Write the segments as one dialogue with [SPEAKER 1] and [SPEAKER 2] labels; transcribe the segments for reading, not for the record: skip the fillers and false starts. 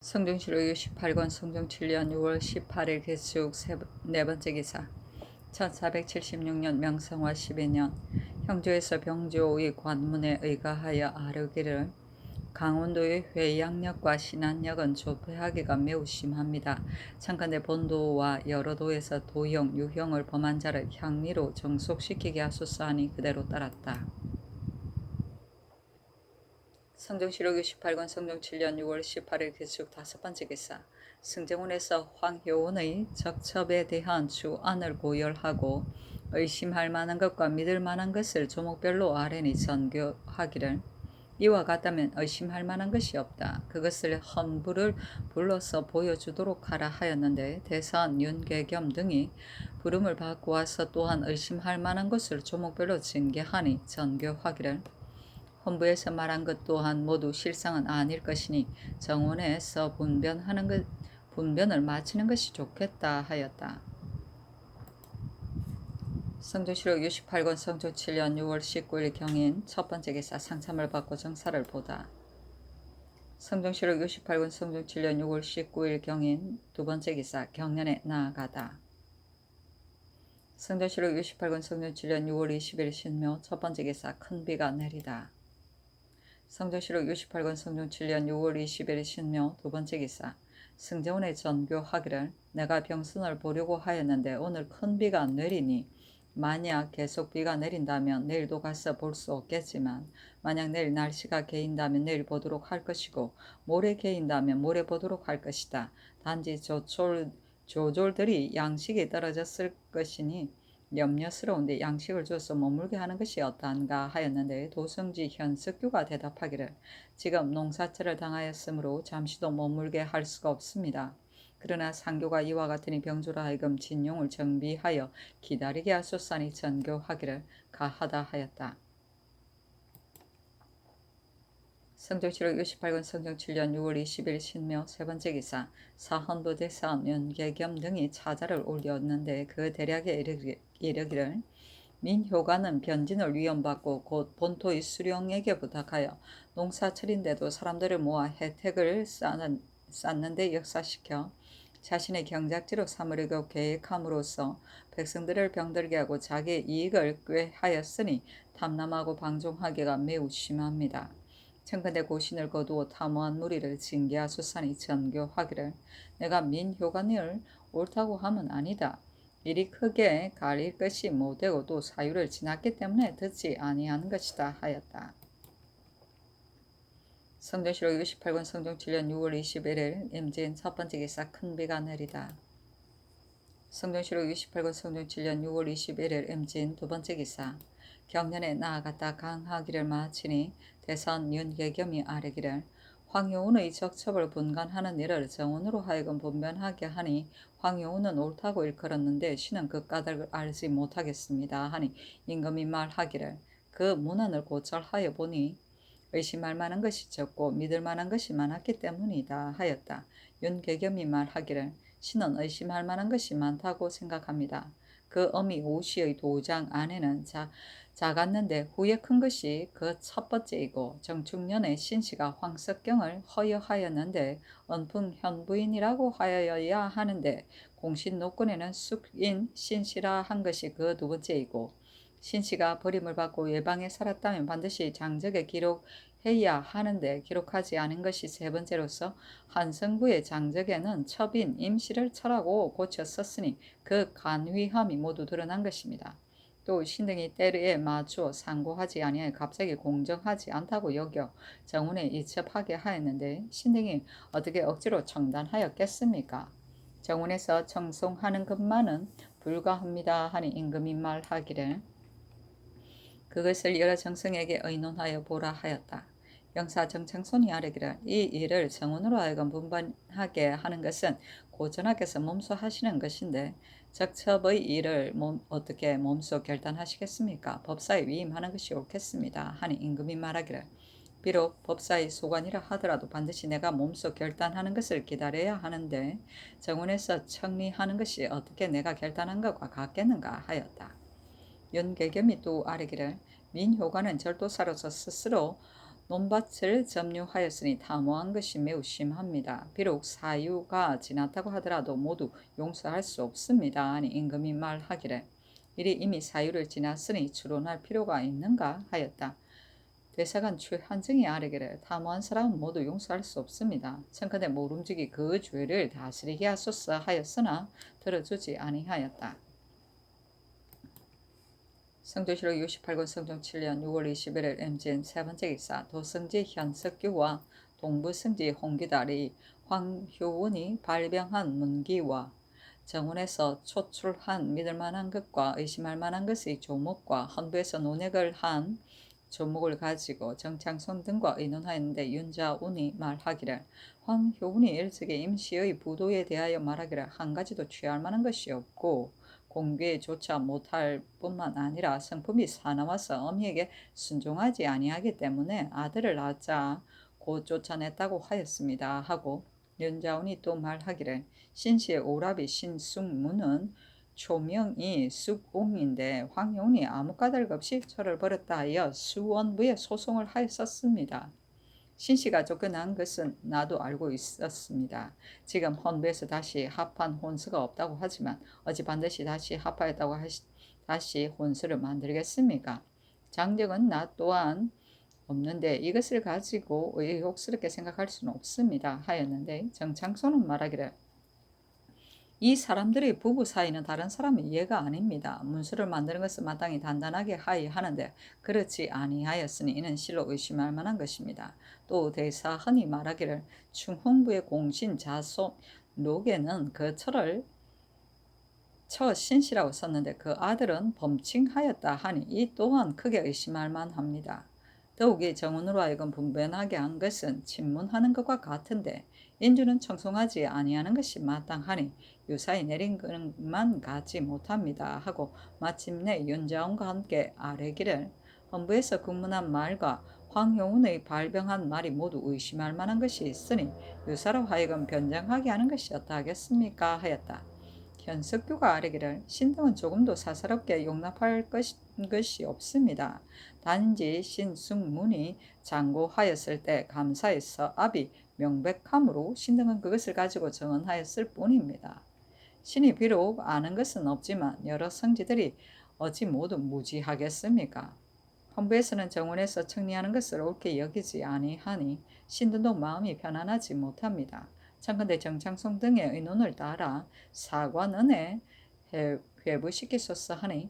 [SPEAKER 1] 성종실록 68권 성종 7년 6월 18일 개축 네 번째 기사 1476년 명성화 12년 형조에서 병조의 관문에 의가하여 아르기를 강원도의 회양역과 신안역은 조폐하기가 매우 심합니다. 창간대 본도와 여러 도에서 도형, 유형을 범한 자를 향리로 정속시키게 하소서 하니 그대로 따랐다. 성종실록 68권 성종 7년 6월 18일 개축 다섯 번째 기사 승정원에서 황효운의 적첩에 대한 주안을 고열하고 의심할 만한 것과 믿을 만한 것을 조목별로 아뢰니 전교하기를 이와 같다면 의심할 만한 것이 없다. 그것을 헌부를 불러서 보여주도록 하라 하였는데 대사원 윤계겸 등이 부름을 받고 와서 또한 의심할 만한 것을 조목별로 징계하니 전교하기를 헌부에서 말한 것 또한 모두 실상은 아닐 것이니 정원에서 분변을 마치는 것이 좋겠다 하였다. 성종실록 68권 성종 7년 6월 19일 경인 첫 번째 기사 상참을 받고 정사를 보다. 성종실록 68권 성종 7년 6월 19일 경인 두 번째 기사 경련에 나아가다. 성종실록 68권 성종 7년 6월 20일 신묘 첫 번째 기사 큰 비가 내리다. 성종실록 68권 성종 7년 6월 20일 신묘 두 번째 기사 승정원에 전교하기를 내가 병선을 보려고 하였는데 오늘 큰 비가 내리니 만약 계속 비가 내린다면 내일도 가서 볼 수 없겠지만 만약 내일 날씨가 개인다면 내일 보도록 할 것이고 모레 개인다면 모레 보도록 할 것이다. 단지 조졸들이 양식이 떨어졌을 것이니 염려스러운데 양식을 줘서 머물게 하는 것이 어떠한가 하였는데 도성지 현석규가 대답하기를 지금 농사철을 당하였으므로 잠시도 머물게 할 수가 없습니다. 그러나 상교가 이와 같으니 병조로 하여금 진용을 정비하여 기다리게 하소서니 전교하기를 가하다 하였다. 성종실록 68권 성종 7년 6월 20일 신묘 세 번째 기사 사헌부 대사원 윤계겸 등이 차자를 올렸는데 그 대략에 이르기를 민효과는 변진을 위험받고 곧 본토의 수령에게 부탁하여 농사철인데도 사람들을 모아 혜택을 쌓는 데 역사시켜 자신의 경작지로 삼으려고 계획함으로써 백성들을 병들게 하고 자기의 이익을 꾀하였으니 탐람하고 방종하기가 매우 심합니다. 청컨대 고신을 거두어 탐호한 무리를 징계하소서니 전교하기를 내가 민효관을 옳다고 하면 아니다. 일이 크게 가릴 것이 못되고 또 사유를 지났기 때문에 듣지 아니하는 것이다 하였다. 성종실록 68권 성종 7년 6월 21일 임진 첫 번째 기사 큰 비가 내리다. 성종실록 68권 성종 7년 6월 21일 임진 두 번째 기사 경련에 나아갔다 강하기를 마치니 대선 윤계겸이 아뢰기를 황효운의 적첩을 분간하는 일을 정원으로 하여금 분변하게 하니 황효운은 옳다고 일컬었는데 신은 그 까닭을 알지 못하겠습니다 하니 임금이 말하기를 그 문안을 고찰하여 보니 의심할 만한 것이 적고 믿을 만한 것이 많았기 때문이다 하였다. 윤계겸이 말하기를 신은 의심할 만한 것이 많다고 생각합니다. 그 어미 오씨의 도장 안에는 작았는데 후에 큰 것이 그 첫 번째이고 정축년에 신씨가 황석경을 허여하였는데 은풍 현부인이라고 하여야 하는데 공신 노건에는 숙인 신씨라 한 것이 그 두 번째이고 신씨가 버림을 받고 외방에 살았다면 반드시 장적에 기록해야 하는데 기록하지 않은 것이 세 번째로서 한성부의 장적에는 첩인 임씨를 철하고 고쳐 썼으니 그 간휘함이 모두 드러난 것입니다. 또 신등이 때에 맞추어 상고하지 아니하여 갑자기 공정하지 않다고 여겨 정운에 이첩하게 하였는데 신등이 어떻게 억지로 청단하였겠습니까? 정운에서 청송하는 것만은 불가합니다 하니 임금이 말하기를 그것을 여러 정성에게 의논하여 보라 하였다. 영사 정창손이 아뢰기를 이 일을 정원으로 하여금 분반하게 하는 것은 고전하께서 몸소 하시는 것인데 적첩의 일을 어떻게 몸소 결단하시겠습니까? 법사에 위임하는 것이 옳겠습니다 하니 임금이 말하기를 비록 법사의 소관이라 하더라도 반드시 내가 몸소 결단하는 것을 기다려야 하는데 정원에서 청리하는 것이 어떻게 내가 결단한 것과 같겠는가 하였다. 윤계겸이 또 아뢰기를 민효관은 절도사로서 스스로 논밭을 점유하였으니 탐호한 것이 매우 심합니다. 비록 사유가 지났다고 하더라도 모두 용서할 수 없습니다. 아니 임금이 말하기를 이리 이미 사유를 지났으니 추론할 필요가 있는가 하였다. 대사관 최한증이 아뢰기를 탐호한 사람은 모두 용서할 수 없습니다. 청컨대 모름지기 그 죄를 다스리게 하소서 하였으나 들어주지 아니하였다. 성조실록 68권 성종 7년 6월 21일 MGN 세 번째 기사 도성지 현석규와 동부성지 홍기달이 황효운이 발병한 문기와 정원에서 초출한 믿을만한 것과 의심할 만한 것의 조목과 헌부에서 논액을 한 조목을 가지고 정창성 등과 의논하였는데 윤자운이 말하기를 황효운이 일찍이 임시의 부도에 대하여 말하기를 한 가지도 취할 만한 것이 없고 공개조차 못할 뿐만 아니라 성품이 사나워서 어미에게 순종하지 아니하기 때문에 아들을 낳자 곧 쫓아냈다고 하였습니다. 하고 윤자운이 또 말하기를 신씨의 오라비 신숙무는 초명이 쑥옹인데 황효운이 아무 까닭 없이 저를 버렸다 하여 수원부에 소송을 하였었습니다. 신씨가 쫓겨난 것은 나도 알고 있었습니다. 지금 헌부에서 다시 합한 혼수가 없다고 하지만 어찌 반드시 다시 합하였다고 다시 혼수를 만들겠습니까? 장정은 나 또한 없는데 이것을 가지고 의혹스럽게 생각할 수는 없습니다. 하였는데 정창소는 말하기를 이 사람들의 부부 사이는 다른 사람의 이해가 아닙니다. 문수를 만드는 것은 마땅히 단단하게 하여하는데 그렇지 아니하였으니 이는 실로 의심할 만한 것입니다. 또 대사헌이 말하기를 충흥부의 공신 자손 노계는 그 철을 처신씨라고 썼는데 그 아들은 범칭하였다 하니 이 또한 크게 의심할 만합니다. 더욱이 정원으로 하여금 분변하게 한 것은 친문하는 것과 같은데 인주는 청송하지 아니하는 것이 마땅하니 유사히 내린 것만 갖지 못합니다. 하고 마침내 윤자원과 함께 아뢰기를 헌부에서 근문한 말과 황효운의 발병한 말이 모두 의심할 만한 것이 있으니 유사로 하여금 변장하게 하는 것이 어떠하겠습니까? 하였다. 현석규가 아뢰기를 신등은 조금도 사사롭게 용납할 것이 없습니다. 단지 신숙문이 장고하였을 때 감사에서 압이 명백함으로 신등은 그것을 가지고 정언하였을 뿐입니다. 신이 비록 아는 것은 없지만 여러 성지들이 어찌 모두 무지하겠습니까? 헌부에서는 정원에서 청리하는 것을 옳게 여기지 아니하니 신등도 마음이 편안하지 못합니다. 청컨대 정창성 등의 의논을 따라 사관은에 회부시키소서 하니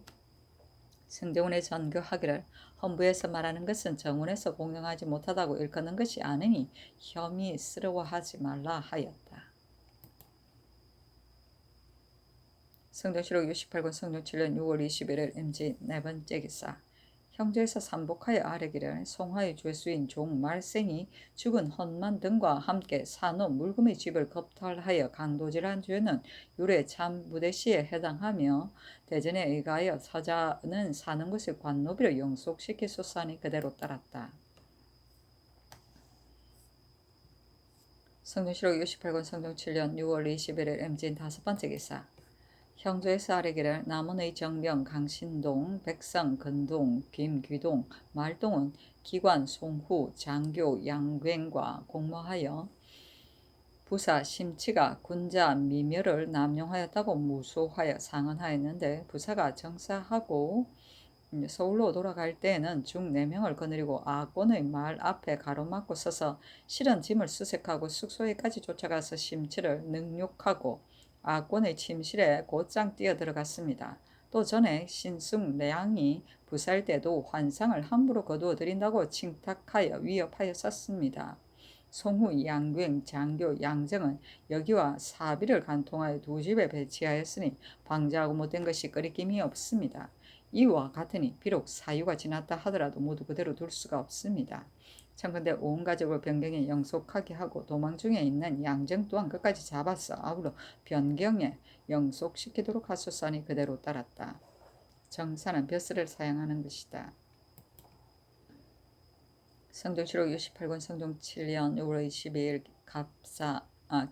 [SPEAKER 1] 승정원에 전교하기를 헌부에서 말하는 것은 정원에서 공정하지 못하다고 일컫는 것이 아니니 혐의스러워하지 말라 하였다. 성종실록 68권 성종 7년 6월 21일 MG 네 번째 기사 형제에서 삼복하여 아뢰기를 송하의 죄수인 종 말생이 죽은 헌만 등과 함께 산후 물금의 집을 겁탈하여 강도질한 죄는 유래 참 무대시에 해당하며 대전에 의가하여 사자는 사는 곳을 관노비로 영속시키소서 하니 그대로 따랐다. 성종실록 68권 성종 7년 6월 21일 MG인 다섯 번째 기사 형조에서 아뢰기를 남원의 정명 강신동, 백성 근동, 김귀동, 말동은 기관 송후, 장교 양괭과 공모하여 부사 심치가 군자 미멸을 남용하였다고 무소하여 상언하였는데 부사가 정사하고 서울로 돌아갈 때에는 중 4명을 거느리고 아권의 말 앞에 가로막고 서서 실은 짐을 수색하고 숙소에까지 쫓아가서 심치를 능욕하고 아권의 침실에 곧장 뛰어들어갔습니다. 또 전에 신승래양이 부살 때도 환상을 함부로 거두어 드린다고 칭탁하여 위협하였었습니다. 송후, 양괭, 장교, 양정은 여기와 사비를 간통하여 두 집에 배치하였으니 방자하고 못된 것이 끓이김이 없습니다. 이와 같으니 비록 사유가 지났다 하더라도 모두 그대로 둘 수가 없습니다. 청컨대 온 가족을 변경에 영속하게 하고 도망 중에 있는 양정 또한 끝까지 잡아서 아울러 변경에 영속시키도록 하소서 하니 그대로 따랐다. 정사는 벼슬을 사용하는 것이다. 성종실록 68권 성종 7년 6월 22일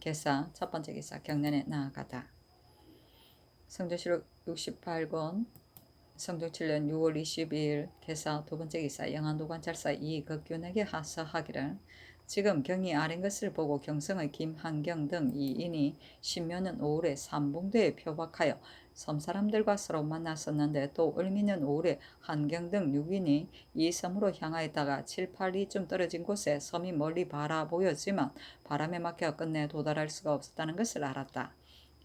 [SPEAKER 1] 개사 첫 번째 기사 경련에 나아가다. 성종실록 68권 성종 7년 6월 22일 개사 두 번째 기사 영안도 관찰사 이극균에게 하서하기를 지금 경이 아랜 것을 보고 경성의 김한경 등 2인이 신묘는 5월에 삼봉대에 표박하여 섬사람들과 서로 만났었는데 또 을미는 5월에 한경 등 6인이 이 섬으로 향하였다가 7, 8리쯤 떨어진 곳에 섬이 멀리 바라 보였지만 바람에 막혀 끝내 도달할 수가 없었다는 것을 알았다.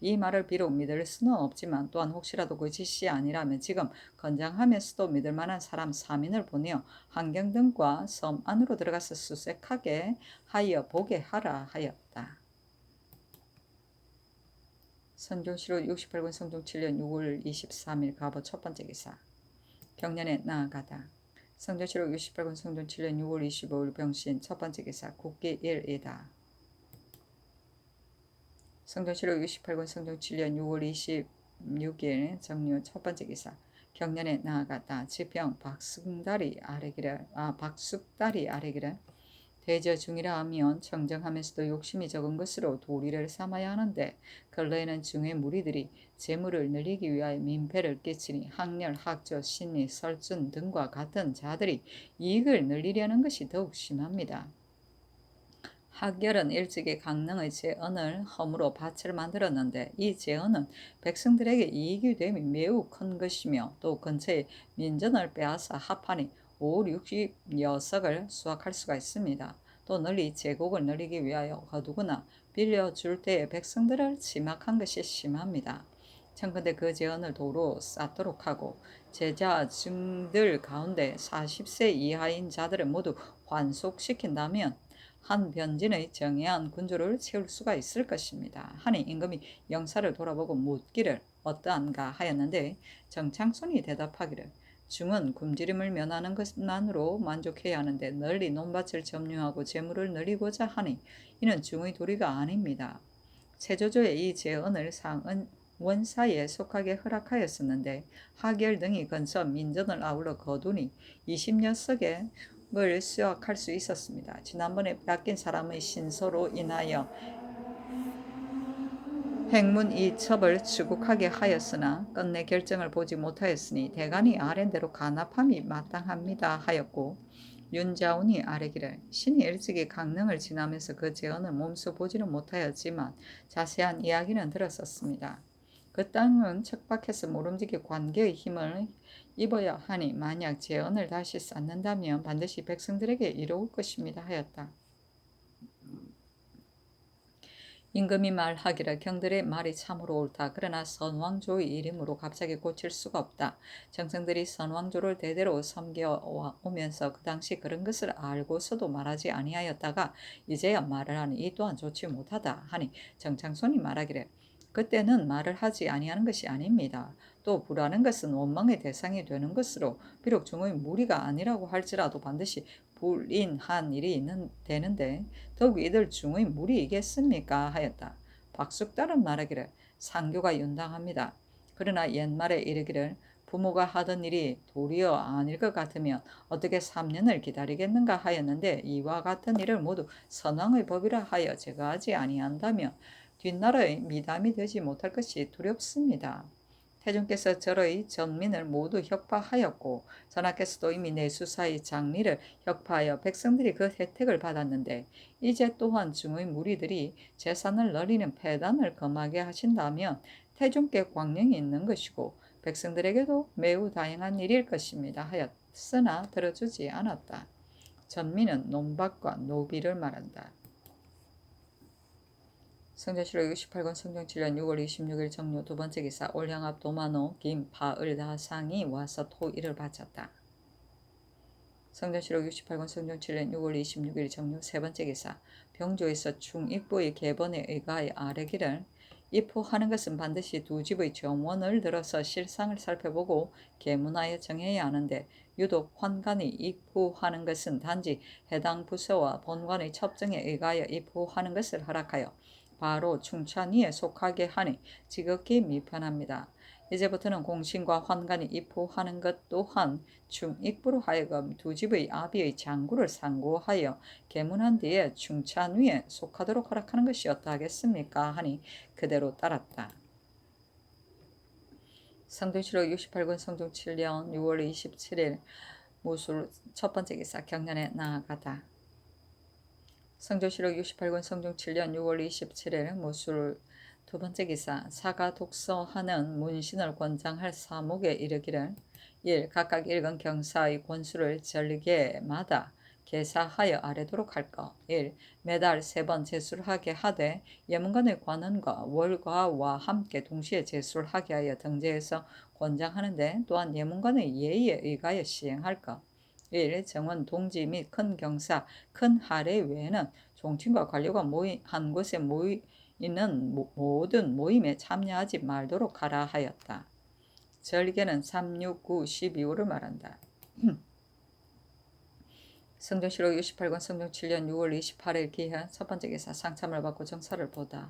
[SPEAKER 1] 이 말을 비록 믿을 수는 없지만 또한 혹시라도 그 짓이 아니라면 지금 건장하면서도 믿을 만한 사람 3인을 보내어 한경등과 섬 안으로 들어가서 수색하게 하여 보게 하라 하였다. 선종시로 68권 성종 7년 6월 23일 가보 첫 번째 기사 경년에 나아가다. 성종시로 68권 성종 7년 6월 25일 병신 첫 번째 기사 국기 1이다. 성종시로 68권 성종 7년 6월 26일 정류 첫 번째 기사 경년에 나아갔다. 지평 박숙다리 아래기를 대저 중이라 하면 청정하면서도 욕심이 적은 것으로 도리를 삼아야 하는데 근래에는 중의 무리들이 재물을 늘리기 위하여 민폐를 끼치니 학렬, 학조, 신리, 설준 등과 같은 자들이 이익을 늘리려는 것이 더욱 심합니다. 학열은 일찍이 강릉의 제언을 허물어 밭을 만들었는데 이 제언은 백성들에게 이익이 됨이 매우 큰 것이며 또 근처에 민전을 빼앗아 합하니 5, 60여 석을 수확할 수가 있습니다. 또 널리 제곡을 늘리기 위하여 거두거나 빌려줄 때에 백성들을 침학한 것이 심합니다. 청컨대 그 제언을 도로 쌓도록 하고 제자 증들 가운데 40세 이하인 자들을 모두 환속시킨다면 한 변진의 정예한 군주를 채울 수가 있을 것입니다. 하니 임금이 영사를 돌아보고 묻기를 어떠한가 하였는데 정창손이 대답하기를 중은 굶주림을 면하는 것만으로 만족해야 하는데 널리 논밭을 점유하고 재물을 늘리고자 하니 이는 중의 도리가 아닙니다. 세조조의 이 제언을 상은 원사에 속하게 허락하였었는데 하결 등이 건서 민전을 아울러 거두니 20녀석의 을 수확할 수 있었습니다. 지난번에 뺏긴 사람의 신소로 인하여 행문 이첩을 추국하게 하였으나 끝내 결정을 보지 못하였으니 대간이 아랜대로 간합함이 마땅합니다 하였고 윤자운이 아뢰기를 신이 일찍이 강릉을 지나면서 그 제언을 몸소 보지는 못하였지만 자세한 이야기는 들었었습니다. 그 땅은 척박해서 모름지기 관계의 힘을 입어야 하니 만약 제언을 다시 쌓는다면 반드시 백성들에게 이로울 것입니다 하였다. 임금이 말하기를 경들의 말이 참으로 옳다. 그러나 선왕조의 이름으로 갑자기 고칠 수가 없다. 정성들이 선왕조를 대대로 섬겨오면서 그 당시 그런 것을 알고서도 말하지 아니하였다가 이제야 말을 하니 이 또한 좋지 못하다 하니 정창손이 말하기를 그때는 말을 하지 아니하는 것이 아닙니다. 또 불하는 것은 원망의 대상이 되는 것으로 비록 중의 무리가 아니라고 할지라도 반드시 불인한 일이 되는데 더욱 이들 중의 무리이겠습니까 하였다. 박숙달은 말하기를 상교가 윤당합니다. 그러나 옛말에 이르기를 부모가 하던 일이 도리어 아닐 것 같으면 어떻게 3년을 기다리겠는가 하였는데 이와 같은 일을 모두 선왕의 법이라 하여 제거하지 아니한다면 뒷나라의 미담이 되지 못할 것이 두렵습니다. 태종께서 절의 전민을 모두 혁파하였고 전하께서도 이미 내수사의 장리를 혁파하여 백성들이 그 혜택을 받았는데 이제 또한 중의 무리들이 재산을 늘리는 폐단을 금하게 하신다면 태종께 광령이 있는 것이고 백성들에게도 매우 다행한 일일 것입니다 하였으나 들어주지 않았다. 전민은 논밭과 노비를 말한다. 성전시로 68권 성종 7년 6월 26일 정료 두 번째 기사 올향압 도마노 김파을 다상이 와서 토일을 바쳤다. 성전시로 68권 성종 7년 6월 26일 정료 세 번째 기사 병조에서 중익부의 개번에 의가에 아뢰기를 입후하는 것은 반드시 두 집의 정원을 들어서 실상을 살펴보고 계문하여 정해야 하는데 유독 환관이 입후하는 것은 단지 해당 부서와 본관의 첩정에 의하여 입후하는 것을 허락하여 바로 충찬위에 속하게 하니 지극히 미편합니다. 이제부터는 공신과 환관이 입후하는 것 또한 중익부로 하여금 두 집의 아비의 장구를 상고하여 계문한 뒤에 충찬위에 속하도록 허락하는 것이 어떠하겠습니까 하니 그대로 따랐다. 성동시로 68권 성종 7년 6월 27일 무술 첫 번째 기사 경련에 나아가다. 성조실록 68권 성종 7년 6월 27일 무술 두 번째 기사 사가 독서하는 문신을 권장할 사목에 이르기를 1. 각각 읽은 경사의 권수를 절개마다 계사하여 아래도록 할 것. 1. 매달 3번 제술하게 하되 예문관의 관원과 월과와 함께 동시에 제술하게 하여 등재해서 권장하는데 또한 예문관의 예의에 의하여 시행할 것. 1. 정원 동지 및 큰 경사, 큰 할례 외에는 종친과 관료가 한 곳에 모이는 모든 모임에 참여하지 말도록 하라 하였다. 절개는 3, 6, 9, 12호를 말한다. 성종실록 68권 성종 7년 6월 28일 기해 첫 번째 기사 상참을 받고 정사를 보다.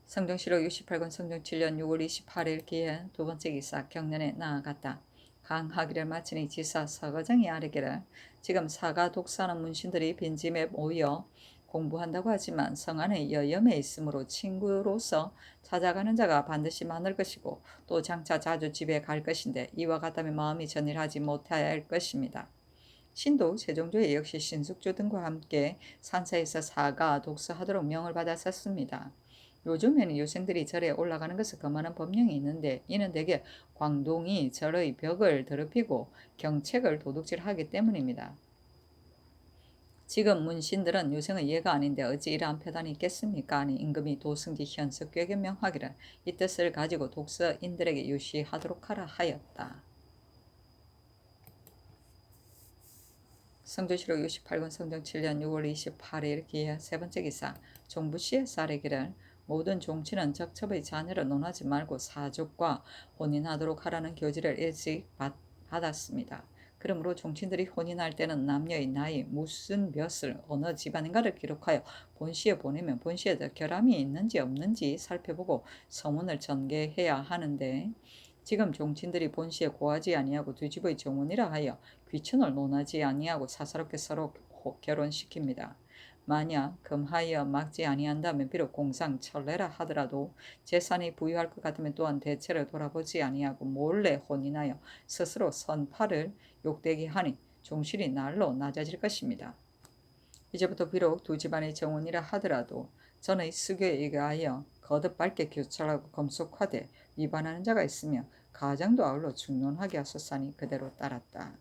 [SPEAKER 1] 성종실록 68권 성종 7년 6월 28일 기해 두 번째 기사 경련에 나아갔다. 강하기를 마치니 지사 서거정이 아뢰기를 지금 사가 독사하는 문신들이 빈짐에 모여 공부한다고 하지만 성 안에 여염에 있으므로 친구로서 찾아가는 자가 반드시 많을 것이고 또 장차 자주 집에 갈 것인데 이와 같다면 마음이 전일하지 못해야 할 것입니다. 신도 세종조에 역시 신숙주 등과 함께 산사에서 사가 독서하도록 명을 받았었습니다. 요즘에는 유생들이 절에 올라가는 것을 금하는 법령이 있는데 이는 대개 광동이 절의 벽을 더럽히고 경책을 도둑질하기 때문입니다. 지금 문신들은 유생의 예가 아닌데 어찌 이러한 표단이 있겠습니까? 아니 임금이 도승지 현석교에게 명하기를 이 뜻을 가지고 독서인들에게 유시하도록 하라 하였다. 성조실록 68권 성종 7년 6월 28일 기해 세 번째 기사 종부시에 사례기를 모든 종친은 적첩의 자녀를 논하지 말고 사족과 혼인하도록 하라는 교지를 일찍 받았습니다. 그러므로 종친들이 혼인할 때는 남녀의 나이, 무슨 몇을 어느 집안인가를 기록하여 본시에 보내면 본시에도 결함이 있는지 없는지 살펴보고 서문을 전개해야 하는데 지금 종친들이 본시에 고하지 아니하고 두 집의 정혼이라 하여 귀천을 논하지 아니하고 사사롭게 서로 결혼시킵니다. 만약 금하여 막지 아니한다면 비록 공상 철례라 하더라도 재산이 부유할 것 같으면 또한 대체를 돌아보지 아니하고 몰래 혼인하여 스스로 선파를 욕되게 하니 종실이 날로 낮아질 것입니다. 이제부터 비록 두 집안의 정혼이라 하더라도 전의 수교에 의하여 거듭 밝게 교찰하고 검속하되 위반하는 자가 있으며 가장도 아울러 중론하게 하소서니 그대로 따랐다.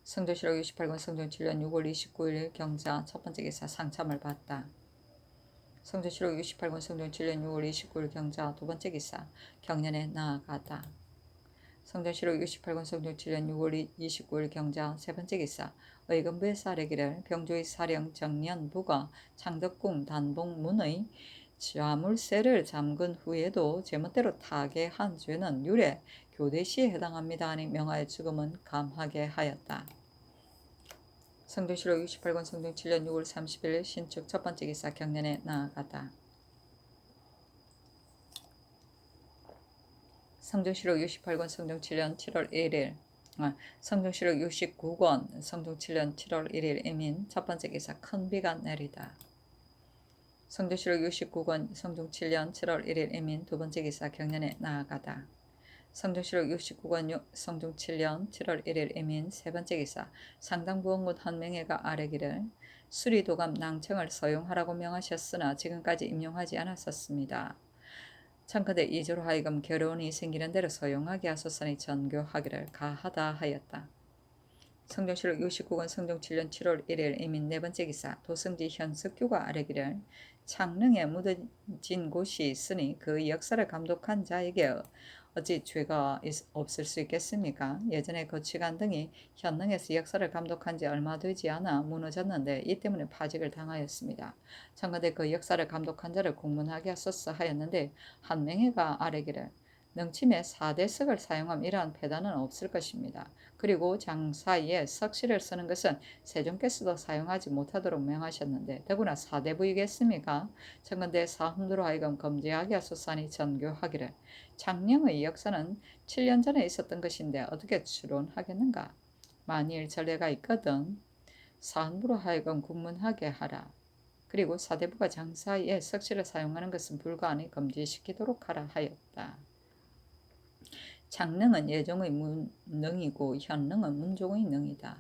[SPEAKER 1] 성조실록 68권 성종 7년 6월 29일 경자 첫 번째 기사 상참을 받다. 성조실록 68권 성종 7년 6월 29일 경자 두 번째 기사 경련에 나아가다. 성조실록 68권 성종 7년 6월 29일 경자 세 번째 기사 의금부의 사례기를 병조의 사령 정년부가 창덕궁 단봉문의 자물쇠를 잠근 후에도 제멋대로 타개한 죄는 율에 교대시에 해당합니다 하니 명하여 죽음은 감하게 하였다. 성종실록 68권 성종 7년 6월 30일 신축 첫 번째 기사 경련에 나아가다. 성종실록 68권 성종 7년 7월 1일 성종실록 69권 성종 7년 7월 1일 이민 첫 번째 기사 큰 비가 내리다. 성종실록 69권 성종 7년 7월 1일 이민 두 번째 기사 경련에 나아가다. 성종실록 69권 성종 7년 7월 1일 이민 세 번째 기사 상당부원군 한명회가 아뢰기를 수리도감 낭청을 서용하라고 명하셨으나 지금까지 임용하지 않았었습니다. 청컨대 이조로 하여금 결혼이 생기는 대로 서용하게 하소서니 전교하기를 가하다 하였다. 성종실록 69권 성종 7년 7월 1일 이민 네 번째 기사 도승지 현석규가 아뢰기를 창릉에 묻어진 곳이 있으니 그 역사를 감독한 자에게 어찌 죄가 없을 수 있겠습니까? 예전에 거치관 등이 현능에서 역사를 감독한 지 얼마 되지 않아 무너졌는데 이 때문에 파직을 당하였습니다. 청컨대 그 역사를 감독한 자를 공문하게 하소서 하였는데 한명회가 아뢰기를 능침에 4대석을 사용함 이러한 폐단은 없을 것입니다. 그리고 장사에 석실을 쓰는 것은 세종께서도 사용하지 못하도록 명하셨는데 더구나 4대부이겠습니까? 청컨대 사훈도로 하여금 검지하게 하소서니 전교하기를 창녕의 역사는 7년 전에 있었던 것인데 어떻게 추론하겠는가? 만일 전례가 있거든 사훈부로 하여금 국문하게 하라. 그리고 사대부가 장사에 석실을 사용하는 것은 불가하니 금지시키도록 하라 하였다. 장능은 예종의 능이고 현능은 문종의 능이다.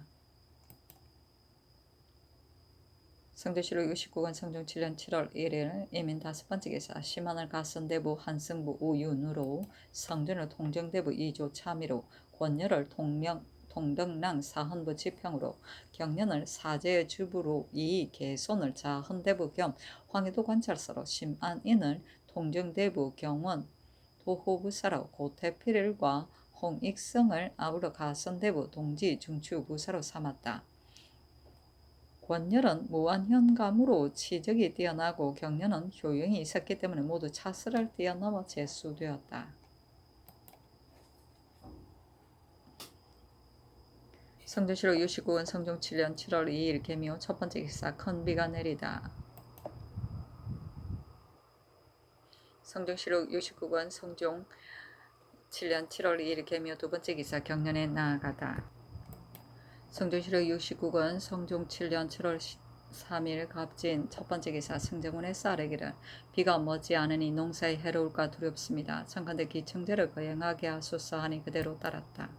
[SPEAKER 1] 성조실록 69권 성종 7년 7월 1일 이민 5번째 기사 심한을 가선대부 한승부 우윤으로 성전을 통정대부 2조 참의로 권열을 동덕랑 사헌부 지평으로 경련을 사제의 주부로 이 개손을 자헌대부 겸 황해도 관찰사로 심안인을 통정대부 경원 도호부사로 고태필일과 홍익성을 아우러 가선대부 동지 중추부사로 삼았다. 권열은 무한현감으로 치적이 뛰어나고 경련은 효용이 있었기 때문에 모두 차스를 뛰어넘어 제수되었다. 성조실록 69권 성종 7년 7월 2일 개미호 첫번째 기사 큰 비가 내리다. 성종실록 69권 성종 7년 7월 2일 개미호 두번째 기사 경련에 나아가다. 성종실록 69권 성종 7년 7월 3일 갑진 첫번째 기사 승정원에서 아뢰기를 비가 머지않으니 농사에 해로울까 두렵습니다. 청컨대 기청제를 거행하게 하소서 하니 그대로 따랐다.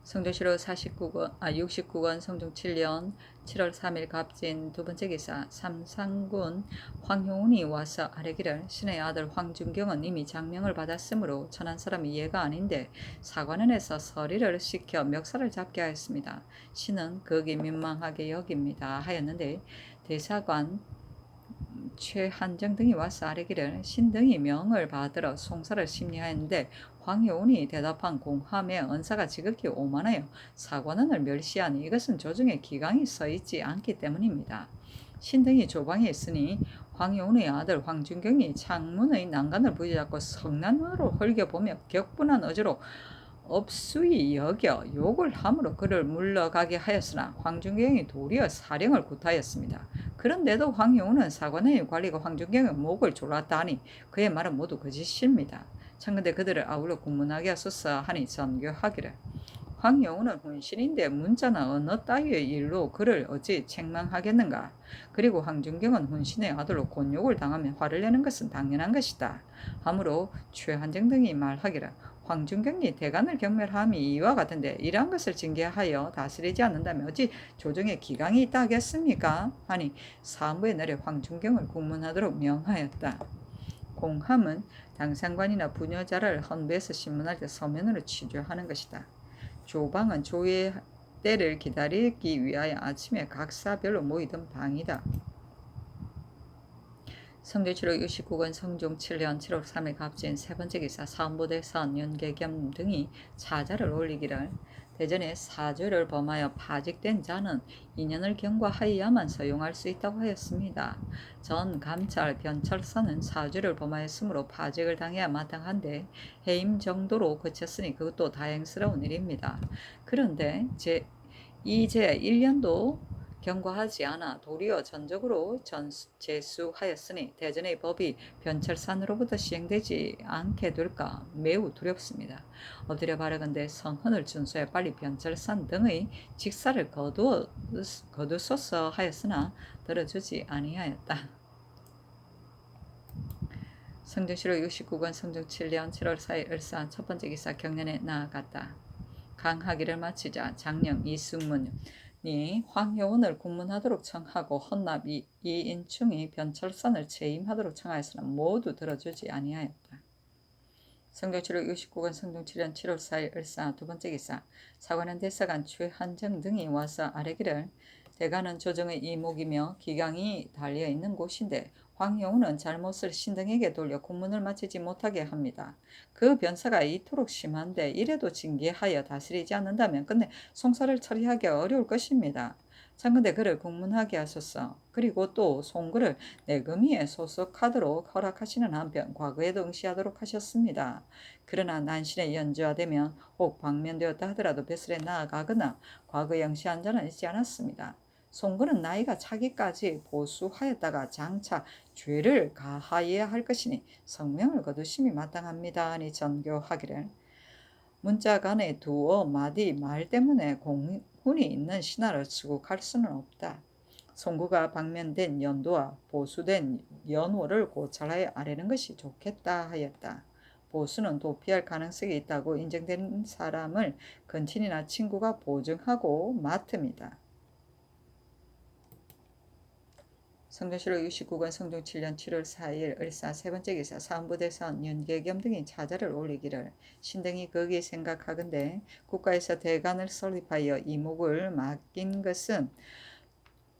[SPEAKER 1] 성종실록 69권 성종 7년 7월 3일 갑진 두번째 기사 삼상군 황효운이 와서 아뢰기를 신의 아들 황준경은 이미 장명을 받았으므로 천한 사람이 이해가 아닌데 사관원에서 서리를 시켜 멱살을 잡게 하였습니다. 신은 거기 민망하게 여깁니다 하였는데 대사관 최한정 등이 와서 아뢰기를 신등이 명을 받으러 송사를 심리하였는데 황효운이 대답한 공함에 언사가 지극히 오만하여 사관원을 멸시하니 이것은 조정에 기강이 써있지 않기 때문입니다. 신등이 조방에 있으니 황효운의 아들 황준경이 창문의 난간을 부여잡고 성난으로 헐겨보며 격분한 어조로 업수이 여겨 욕을 함으로 그를 물러가게 하였으나 황준경이 도리어 사령을 구타하였습니다. 그런데도 황효운은 사관원의 관리가 황준경의 목을 졸랐다 하니 그의 말은 모두 거짓입니다. 청컨대 그들을 아울러 국문하게 하소서 하니 전교하기를 황효운은 혼신인데 문자나 언어 따위의 일로 그를 어찌 책망하겠는가. 그리고 황준경은 혼신의 아들로 곤욕을 당하면 화를 내는 것은 당연한 것이다 하므로 최한정 등이 말하기를 황준경이 대간을 경멸함이 이와 같은데 이러한 것을 징계하여 다스리지 않는다면 어찌 조정에 기강이 있다 하겠습니까? 하니 사무에 내려 황준경을 국문하도록 명하였다. 공함은 당상관이나 부녀자를 헌부에서 신문할 때 서면으로 취조하는 것이다. 조방은 조의 때를 기다리기 위하여 아침에 각 사별로 모이던 방이다. 성조실록 69권 성종 7년 7월 3일 갑진 세번째 기사 사헌부대선 연계겸 등이 차자를 올리기를 대전에 사죄를 범하여 파직된 자는 2년을 경과하여야만 서용할 수 있다고 하였습니다. 전 감찰 변철사는 사죄를 범하였으므로 파직을 당해야 마땅한데 해임 정도로 그쳤으니 그것도 다행스러운 일입니다. 그런데 이제 1년도 경과하지 않아 도리어 전적으로 제수하였으니 대전의 법이 변철산으로부터 시행되지 않게 될까 매우 두렵습니다. 엎드려 바라건대 성헌을 준수해 빨리 변철산 등의 직사를 거두소서 하였으나 들어주지 아니하였다. 성종실록 69권 성종 7년 7월 4일 을사 첫번째 기사 경련에 나아갔다. 강하기를 마치자 장령 이승문이 황효운을 국문하도록 청하고 헌납 이인충이 변철선을 채임하도록 청하였으나 모두 들어주지 아니하였다. 성종실록 69권 성종 7년 7월 4일 을사 두번째 기사 사관원 대사관 최한정 등이 와서 아뢰기를 대가는 조정의 이목이며 기강이 달려있는 곳인데 황효운은 잘못을 신등에게 돌려 국문을 마치지 못하게 합니다. 그 변사가 이토록 심한데 이래도 징계하여 다스리지 않는다면 끝내 송사를 처리하기 어려울 것입니다. 청컨대 그를 국문하게 하소서. 그리고 또 송그를 내금위에 소속하도록 허락하시는 한편 과거에도 응시하도록 하셨습니다. 그러나 난신에 연주하되면 혹 방면되었다 하더라도 벼슬에 나아가거나 과거에 응시한 자는 있지 않았습니다. 송그는 나이가 차기까지 보수하였다가 장차 죄를 가하여야 할 것이니 성명을 거두심이 마땅합니다 하니 전교하기를 문자간에 두어 마디 말 때문에 공훈이 있는 신하를 수국할 수는 없다. 송구가 방면된 연도와 보수된 연호를 고찰하여 아뢰는 것이 좋겠다 하였다. 보수는 도피할 가능성이 있다고 인정된 사람을 근친이나 친구가 보증하고 맡습니다. 성전시로 69권 성종 7년 7월 4일 을사 세 번째 기사 사헌부대사원 윤계겸 등이 차자를 올리기를 신등이 거기에 생각하건대 국가에서 대관을 설립하여 이목을 맡긴 것은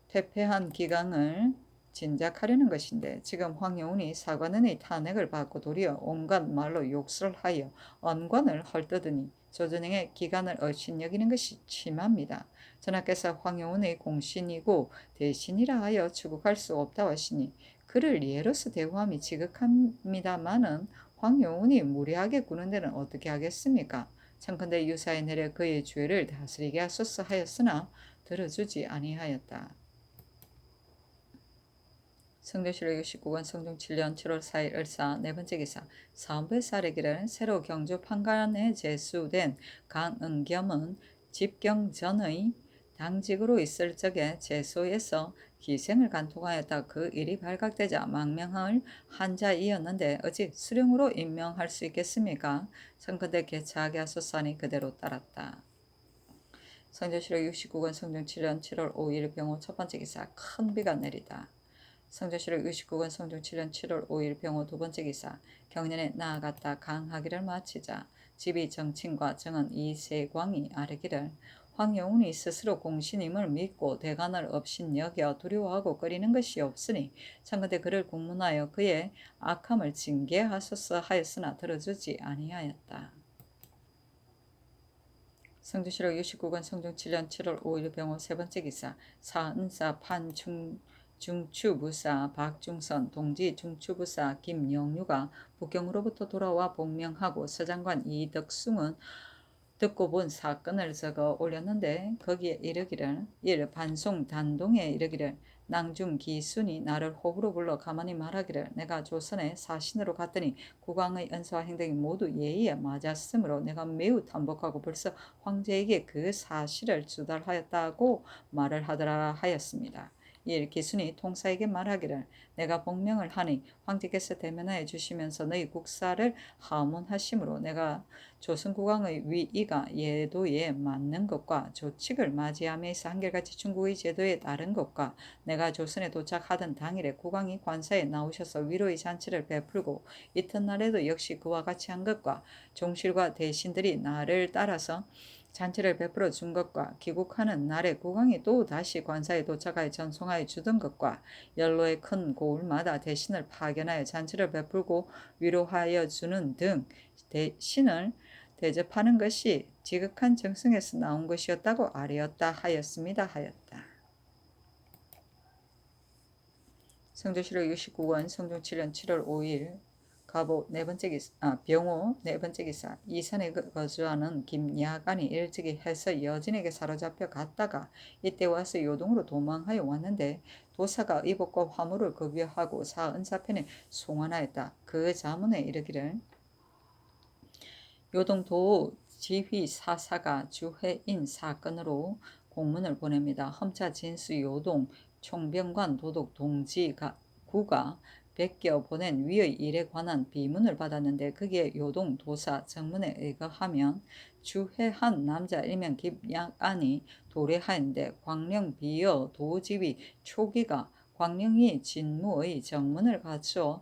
[SPEAKER 1] 퇴폐한 기강을 진작하려는 것인데 지금 황영운이 사관원의 탄핵을 받고 도리어 온갖 말로 욕설하여 언관을 헐떠드니 조선행의 기간을 업신여기는 것이 심합니다. 전하께서 황영운의 공신이고 대신이라 하여 추국할 수 없다 하시니 그를 예로서 대우함이 지극합니다마는 황영운이 무리하게 구는 데는 어떻게 하겠습니까? 청컨대 유사에 내려 그의 죄를 다스리게 하소서 하였으나 들어주지 아니하였다. 성조실록 69권 성종 7년 7월 4일 을사 네 번째 기사 사헌부의 사례기를 새로 경주 판관에 제수된 강은겸은 집경 전의 당직으로 있을 적에 제소에서 기생을 간통하였다. 그 일이 발각되자 망명을 한 자이었는데 어찌 수령으로 임명할 수 있겠습니까? 청컨대 개차하게 하소서하니 그대로 따랐다. 성조실록 69권 성종 7년 7월 5일 병호 첫 번째 기사 큰 비가 내리다. 성조실록 69권 성종 7년 7월 5일 병호 두 번째 기사 경년에 나아갔다 강하기를 마치자 집이 정친과 정은 이세광이 아뢰기를 황영운이 스스로 공신임을 믿고 대관을 업신 여겨 두려워하고 꺼리는 것이 없으니 청컨대 그를 국문하여 그의 악함을 징계하소서 하였으나 들어주지 아니하였다. 성조실록 69권 성종 7년 7월 5일 병호 세 번째 기사 사은사 중추부사 박중선 동지 중추부사 김영유가 북경으로부터 돌아와 복명하고 서장관 이덕숭은 듣고 본 사건을 적어 올렸는데 거기에 이르기를 반송 단동에 이르기를 낭중 기순이 나를 호부로 불러 가만히 말하기를 내가 조선에 사신으로 갔더니 국왕의恩사와 행동이 모두 예의에 맞았으므로 내가 매우 탐복하고 벌써 황제에게 그 사실을 주달하였다고 말을 하더라 하였습니다. 이에 기순이 통사에게 말하기를 내가 복명을 하니 황제께서 대면하여 주시면서 너희 국사를 하문하심으로 내가 조선국왕의 위의가 예도에 맞는 것과 조칙을 맞이함에서 한결같이 중국의 제도에 따른 것과 내가 조선에 도착하던 당일에 국왕이 관사에 나오셔서 위로의 잔치를 베풀고 이튿날에도 역시 그와 같이 한 것과 종실과 대신들이 나를 따라서 잔치를 베풀어 준 것과 귀국하는 날에 국왕이 또 다시 관사에 도착하여 전송하여 주던 것과 연로의 큰 고을마다 대신을 파견하여 잔치를 베풀고 위로하여 주는 등 대신을 대접하는 것이 지극한 정성에서 나온 것이었다고 아뢰었다 하였습니다 하였다. 성조실록 69권 성종 7년 7월 5일 가보 네 번째 기사, 병호 네 번째 기사 이산에 거주하는 김야간이 일찍이 해서 여진에게 사로잡혀 갔다가 이때 와서 요동으로 도망하여 왔는데 도사가 의복과 화물을 급여하고 사은사편에 송환하였다. 그 자문에 이르기를 요동도 지휘 사사가 주회인 사건으로 공문을 보냅니다. 험차 진수 요동 총병관 도독 동지가 구가 베껴 보낸 위의 일에 관한 비문을 받았는데 거기에 요동 도사 정문에 의거하면 주회한 남자 일명 김양안이 도래하였는데 광령 비여 도지휘 초기가 광령이 진무의 정문을 갖추어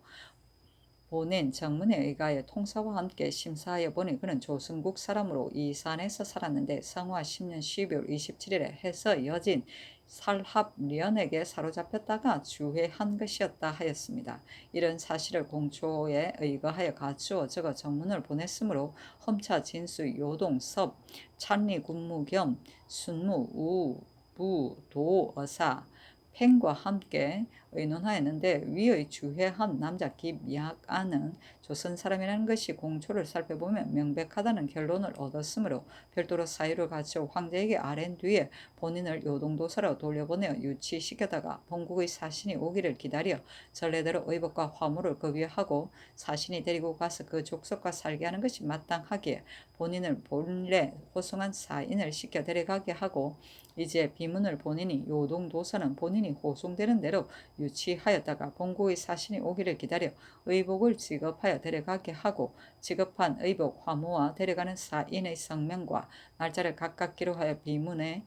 [SPEAKER 1] 보낸 정문에 의하여 통사와 함께 심사하여 보니 그는 조선국 사람으로 이산에서 살았는데 성화 10년 12월 27일에 해서 여진 살합련에게 사로잡혔다가 주회한 것이었다 하였습니다. 이런 사실을 공초에 의거하여 갖추어 적어 정문을 보냈으므로 험차 진수 요동 섭 찬리 군무 겸 순무 우 부 도 어사 팽과 함께 의논하였는데 위의 주회한 남자 김약안은 조선 사람이라는 것이 공초를 살펴보면 명백하다는 결론을 얻었으므로 별도로 사유를 갖춰 황제에게 아랜 뒤에 본인을 요동도사로 돌려보내어 유치시켜다가 본국의 사신이 오기를 기다려 전례대로 의복과 화물을 급여하고 사신이 데리고 가서 그 족속과 살게 하는 것이 마땅하기에 본인을 본래 호송한 사인을 시켜 데려가게 하고 이제 비문을 본인이 요동도사는 본인이 호송되는 대로 유치하였다가 본국의 사신이 오기를 기다려 의복을 지급하여 데려가게 하고 지급한 의복 화무와 데려가는 사인의 성명과 날짜를 각각 기록하여 비문에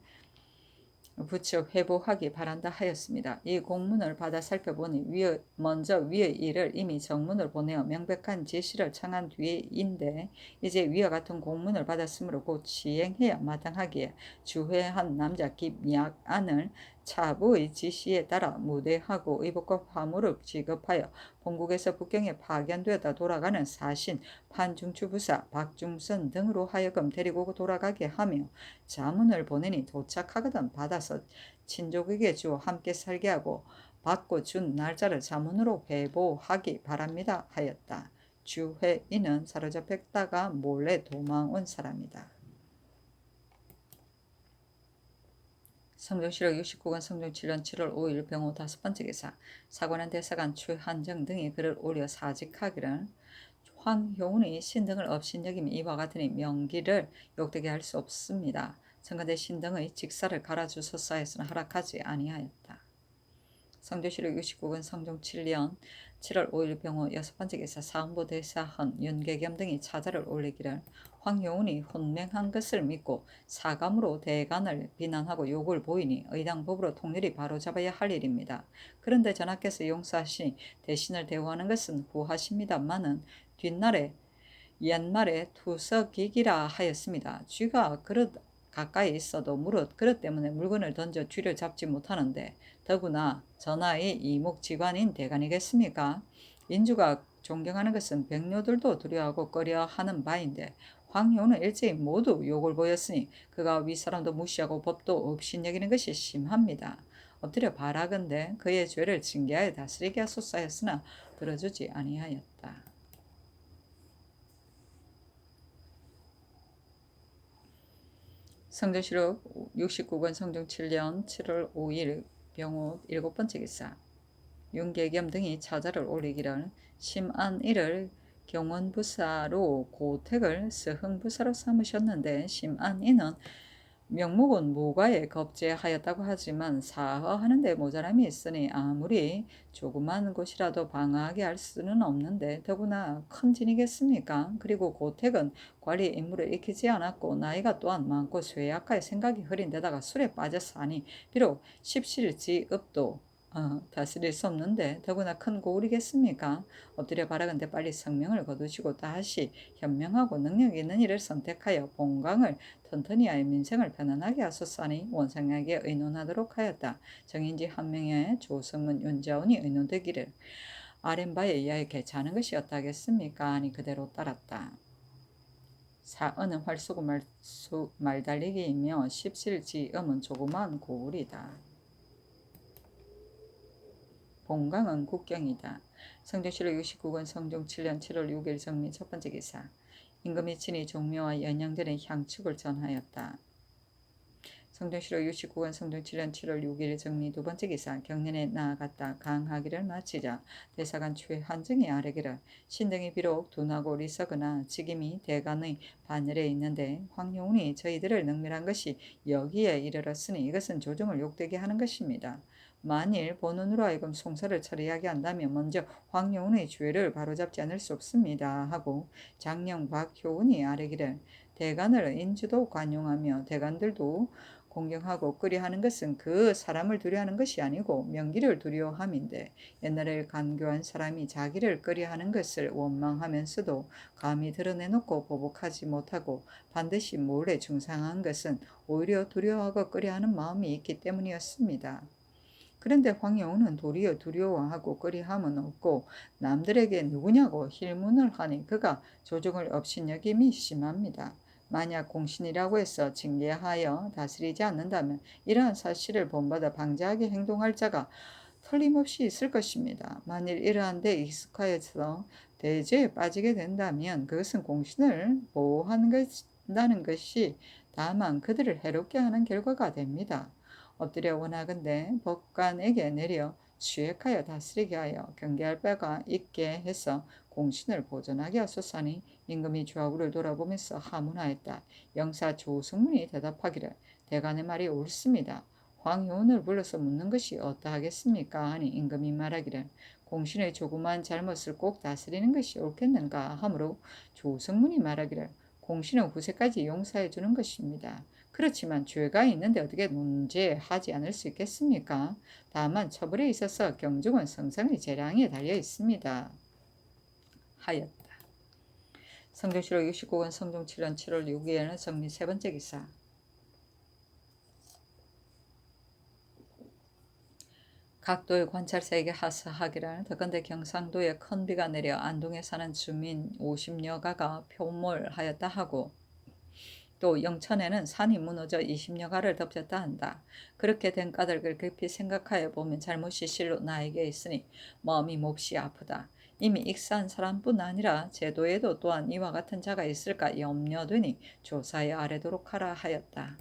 [SPEAKER 1] 붙여 회복하기 바란다 하였습니다. 이 공문을 받아 살펴보니 먼저 위의 일을 이미 정문을 보내어 명백한 지시를 청한 뒤인데 이제 위와 같은 공문을 받았으므로 곧 시행해야 마땅하기에 주회한 남자 김약안을 차부의 지시에 따라 무대하고 의복과 화물을 지급하여 본국에서 북경에 파견되었다 돌아가는 사신 판중추부사 박중선 등으로 하여금 데리고 돌아가게 하며 자문을 보내니 도착하거든 받아서 친족에게 주어 함께 살게 하고 받고 준 날짜를 자문으로 회보하기 바랍니다 하였다. 주회인은 사로잡혔다가 몰래 도망온 사람이다. 성종실록 69권 성종 7년 7월 5일 병호 5번째 기사 사관원 대사관 최한정 등이 글을 올려 사직하기를 황효운이 신등을 업신여김이 이와 같으니 명기를 욕되게 할 수 없습니다. 청가대 신등의 직사를 갈아주소서 했으나 허락하지 아니하였다. 성조실록 69권 성종 7년 7월 5일 병호 6번째 기사 사헌부 대사헌 윤계겸 등이 차자를 올리기를 황효운이 혼맹한 것을 믿고 사감으로 대간을 비난하고 욕을 보이니 의당법으로 통일이 바로잡아야 할 일입니다. 그런데 전하께서 용서하시니 대신을 대우하는 것은 후하십니다마는 뒷날에 옛말에 투석기기라 하였습니다. 쥐가 그릇 가까이 있어도 무릇 그릇 때문에 물건을 던져 쥐를 잡지 못하는데 더구나 전하의 이목지관인 대간이겠습니까? 인주가 존경하는 것은 백료들도 두려워하고 꺼려하는 바인데 황효는 일제히 모두 욕을 보였으니 그가 윗사람도 무시하고 법도 업신여기는 것이 심합니다. 엎드려 바라건대 그의 죄를 징계하여 다스리게 하소서 하였으나 들어주지 아니하였다. 성조실록 69권 성종 7년 7월 5일 병호 7번째 기사 윤계겸 등이 차자를 올리기를 심안이를 경원부사로 고택을 서흥부사로 삼으셨는데 심안이는 명목은 무과에 겁제하였다고 하지만 사허하는 데 모자람이 있으니 아무리 조그만 곳이라도 방어하게 할 수는 없는데 더구나 큰 진이겠습니까? 그리고 고택은 관리 임무를 익히지 않았고 나이가 또한 많고 쇠약하여 생각이 흐린 데다가 술에 빠졌사니 비록 십실지읍도 다스릴 수 없는데 더구나 큰 고울이겠습니까? 엎드려 바라건대 빨리 성명을 거두시고 다시 현명하고 능력 있는 일을 선택하여 본강을 튼튼히 하여 민생을 편안하게 하소서하니 원상에게 의논하도록 하였다. 정인지 한 명의 조성문 윤자원이 의논되기를 아랫바에 의하여 개최하는 것이었다겠습니까? 아니 그대로 따랐다. 사은은 활쏘고 말달리기이며 십실지음은 조그마한 고울이다. 본강은 국경이다. 성종실록 69권 성종 7년 7월 6일 정리 첫번째 기사 임금이 친히 종묘와 연양전의 향축을 전하였다. 성종실록 69권 성종 7년 7월 6일 정리 두번째 기사 경년에 나아갔다 강하기를 마치자 대사관 최한정이 아뢰기를 신등이 비록 둔하고 리서거나 직임이 대간의 반열에 있는데 황효운이 저희들을 능멸한 것이 여기에 이르렀으니 이것은 조정을 욕되게 하는 것입니다. 만일 본원으로 하여금 송사를 처리하게 한다면 먼저 황효운의 죄를 바로잡지 않을 수 없습니다 하고 장령 박효운이 아뢰기를 대간을 인주도 관용하며 대간들도 공경하고 끄려하는 것은 그 사람을 두려워하는 것이 아니고 명기를 두려워함인데 옛날에 간교한 사람이 자기를 끄려하는 것을 원망하면서도 감히 드러내놓고 보복하지 못하고 반드시 몰래 중상한 것은 오히려 두려워하고 끄려하는 마음이 있기 때문이었습니다. 그런데 황효운은 도리어 두려워하고 꺼리함은 없고 남들에게 누구냐고 힐문을 하니 그가 조정을 업신여김이 심합니다. 만약 공신이라고 해서 징계하여 다스리지 않는다면 이러한 사실을 본받아 방자하게 행동할 자가 틀림없이 있을 것입니다. 만일 이러한 데 익숙하여서 대죄에 빠지게 된다면 그것은 공신을 보호한다는 것이 다만 그들을 해롭게 하는 결과가 됩니다. 엎드려 원하건대 법관에게 내려 취획하여 다스리게 하여 경계할 바가 있게 해서 공신을 보존하게 하소서니 임금이 좌우를 돌아보면서 하문하였다. 영사 조승문이 대답하기를 대간의 말이 옳습니다. 황효운을 불러서 묻는 것이 어떠하겠습니까? 하니 임금이 말하기를 공신의 조그만 잘못을 꼭 다스리는 것이 옳겠는가 하므로 조승문이 말하기를 공신은 후세까지 용서해 주는 것입니다. 그렇지만 죄가 있는데 어떻게 문제하지 않을 수 있겠습니까? 다만 처벌에 있어서 경중은 성상의 재량에 달려 있습니다. 하였다. 성종실록 69권 성종 7년 7월 6일에는 정리 세 번째 기사. 각도의 관찰사에게 하사하기를 더건대 경상도에 큰 비가 내려 안동에 사는 주민 50여가가 표몰하였다 하고 또 영천에는 산이 무너져 20여가를 덮쳤다 한다. 그렇게 된 까닭을 깊이 생각하여 보면 잘못이 실로 나에게 있으니 마음이 몹시 아프다. 이미 익사한 사람뿐 아니라 제도에도 또한 이와 같은 자가 있을까 염려되니 조사에 아뢰도록 하라 하였다.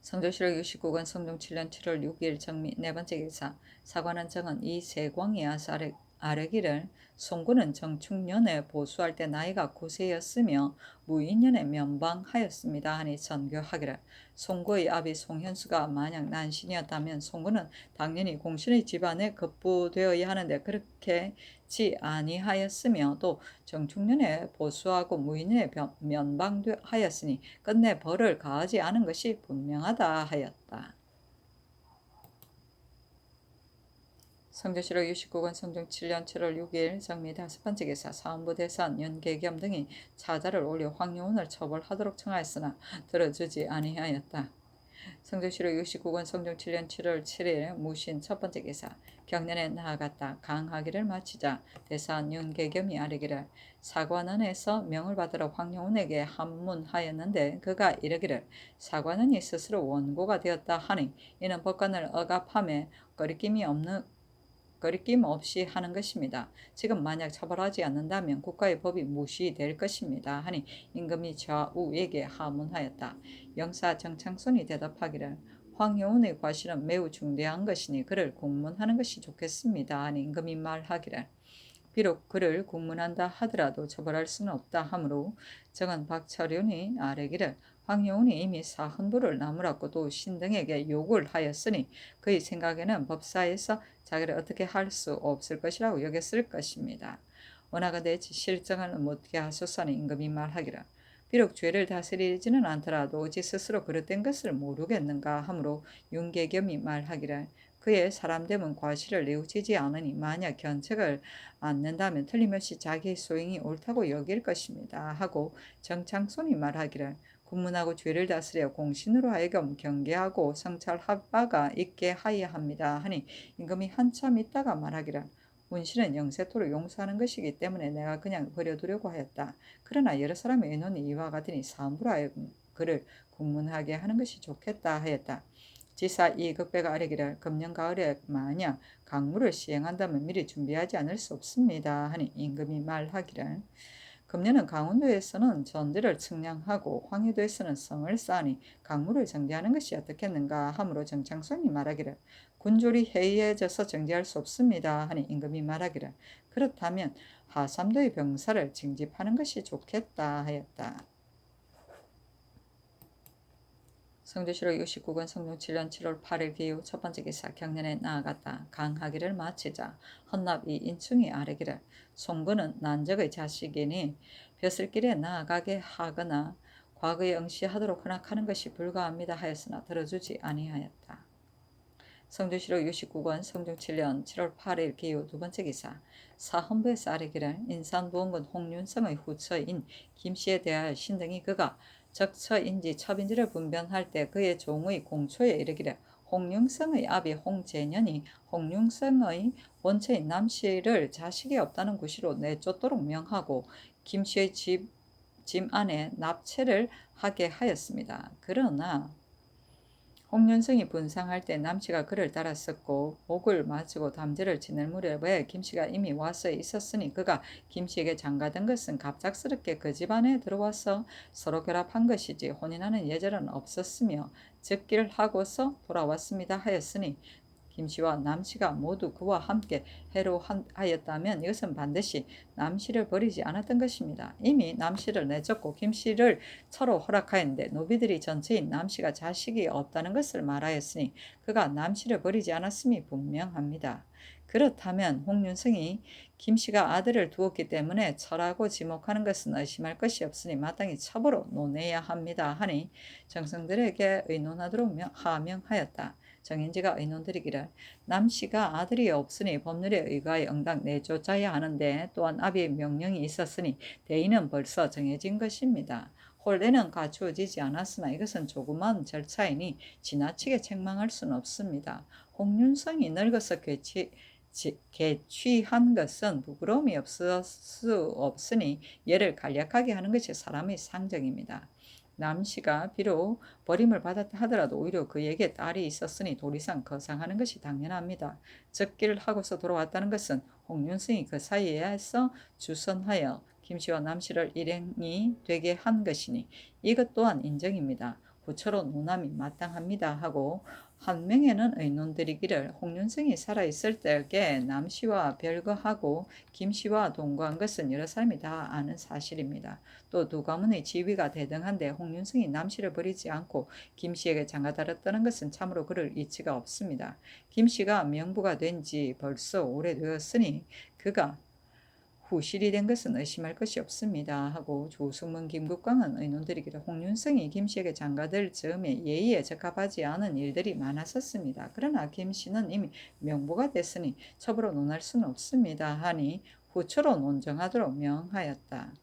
[SPEAKER 1] 성조실록 69권 성종 7년 7월 6일 정미 네 번째 기사. 사관원 정은 이 세광이 아뢰기를 송구는 정충년에 보수할 때 나이가 9세였으며 무인년에 면방하였습니다 하니 전교하기를 송구의 아비 송현수가 만약 난신이었다면 송구는 당연히 공신의 집안에 급부되어야 하는데 그렇게 지 아니하였으며 또 정충년에 보수하고 무인년에 면방하였으니 끝내 벌을 가하지 않은 것이 분명하다 하였다. 성조실록 69권 성종 7년 7월 6일 정미 다섯 번째 기사. 사원부 대산 연계겸 등이 차자를 올려 황효운을 처벌하도록 청하였으나 들어주지 아니하였다. 성조실록 69권 성종 7년 7월 7일 무신 첫 번째 기사. 경년에 나아갔다. 강하기를 마치자 대산 연계겸이 아뢰기를 사관원에서 명을 받으러 황효운에게 한문하였는데 그가 이르기를 사관원이 스스로 원고가 되었다 하니 이는 법관을 억압함에 거리낌 없이 하는 것입니다. 지금 만약 처벌하지 않는다면 국가의 법이 무시될 것입니다. 하니 임금이 좌우에게 하문하였다. 영사 정창손이 대답하기를 황효운의 과실은 매우 중대한 것이니 그를 공문하는 것이 좋겠습니다. 하니 임금이 말하기를 비록 그를 공문한다 하더라도 처벌할 수는 없다 하므로 정은 박철윤이 아뢰기를 황효운이 이미 사헌부를 나무랐고 또 신등에게 욕을 하였으니 그의 생각에는 법사에서 자기를 어떻게 할 수 없을 것이라고 여겼을 것입니다. 원하건대 실정을 묻게 하소서니 임금이 말하기를 비록 죄를 다스리지는 않더라도 어찌 스스로 그릇된 것을 모르겠는가 하므로 윤계겸이 말하기를 그의 사람됨은 과실을 뉘우치지 않으니 만약 견책을 않는다면 틀림없이 자기 소행이 옳다고 여길 것입니다 하고 정창손이 말하기를 군문하고 죄를 다스려 공신으로 하여금 경계하고 성찰할 바가 있게 하여야 합니다 하니 임금이 한참 있다가 말하기를 문신은 영세토로 용서하는 것이기 때문에 내가 그냥 버려두려고 하였다. 그러나 여러 사람의 의논이 이와 같으니 사함부로 하여금 그를 군문하게 하는 것이 좋겠다 하였다. 지사 이 극배가 아뢰기를 금년 가을에 만약 강물을 시행한다면 미리 준비하지 않을 수 없습니다 하니 임금이 말하기를 금년은 강원도에서는 전들을 측량하고 황해도에서는 성을 쌓으니 강물을 정제하는 것이 어떻겠는가 하므로 정창손이 말하기를 군졸이 해이해져서 정제할 수 없습니다 하니 임금이 말하기를 그렇다면 하삼도의 병사를 징집하는 것이 좋겠다 하였다. 성조실록 69권 성종 7년 7월 8일 기후 첫 번째 기사. 경년에 나아갔다. 강하기를 마치자 헌납이 인충이 아뢰기를 송구는 난적의 자식이니 벼슬길에 나아가게 하거나 과거에 응시하도록 허락하는 것이 불가합니다 하였으나 들어주지 아니하였다. 성조실록 69권 성종 7년 7월 8일 기후 두 번째 기사. 사헌부에서 아뢰기를 인산부원군 홍윤성의 후처인 김씨에 대하여 신등이 그가 적처인지 첩인지를 분별할 때 그의 종의 공초에 이르기를 홍융성의 아비 홍재년이 홍융성의 본처인 남씨를 자식이 없다는 구시로 내쫓도록 명하고 김씨의 짐 안에 납체를 하게 하였습니다. 그러나 홍윤성이 분상할 때 남씨가 그를 따랐었고 목을 맞추고 담제를 지낼 무렵에 김씨가 이미 와서 있었으니 그가 김씨에게 장가든 것은 갑작스럽게 그 집안에 들어와서 서로 결합한 것이지 혼인하는 예절은 없었으며 즉기를 하고서 돌아왔습니다 하였으니 김씨와 남씨가 모두 그와 함께 해로하였다면 이것은 반드시 남씨를 버리지 않았던 것입니다. 이미 남씨를 내쫓고 김씨를 서로 허락하였는데 노비들이 전체인 남씨가 자식이 없다는 것을 말하였으니 그가 남씨를 버리지 않았음이 분명합니다. 그렇다면 홍윤성이 김씨가 아들을 두었기 때문에 철하고 지목하는 것은 의심할 것이 없으니 마땅히 첩으로 논해야 합니다 하니 정성들에게 의논하도록 하명하였다. 정인지가 의논드리기를 남씨가 아들이 없으니 법률에 의거하여 응당 내쫓아야 하는데 또한 아비의 명령이 있었으니 대의는 벌써 정해진 것입니다. 혼례는 갖추어지지 않았으나 이것은 조그만 절차이니 지나치게 책망할 수는 없습니다. 홍윤성이 늙어서 개취한 것은 부끄러움이 없을 수 없으니 얘를 간략하게 하는 것이 사람의 상정입니다. 남씨가 비록 버림을 받았다 하더라도 오히려 그에게 딸이 있었으니 도리상 거상하는 것이 당연합니다. 적기를 하고서 돌아왔다는 것은 홍윤승이 그 사이에서 주선하여 김씨와 남씨를 일행이 되게 한 것이니 이것 또한 인정입니다. 부처로 논함이 마땅합니다 하고 한 명에는 의논드리기를 홍윤승이 살아있을 때에 남씨와 별거하고 김씨와 동거한 것은 여러 사람이 다 아는 사실입니다. 또 두 가문의 지위가 대등한데 홍윤승이 남씨를 버리지 않고 김씨에게 장가들었다는 것은 참으로 그럴 이치가 없습니다. 김씨가 명부가 된 지 벌써 오래되었으니 그가 후실이 된 것은 의심할 것이 없습니다 하고 조승문 김국광은 의논드리기를 홍윤성이 김씨에게 장가들 즈음에 예의에 적합하지 않은 일들이 많았었습니다. 그러나 김씨는 이미 명부가 됐으니 첩으로 논할 수는 없습니다 하니 후처로 논정하도록 명하였다.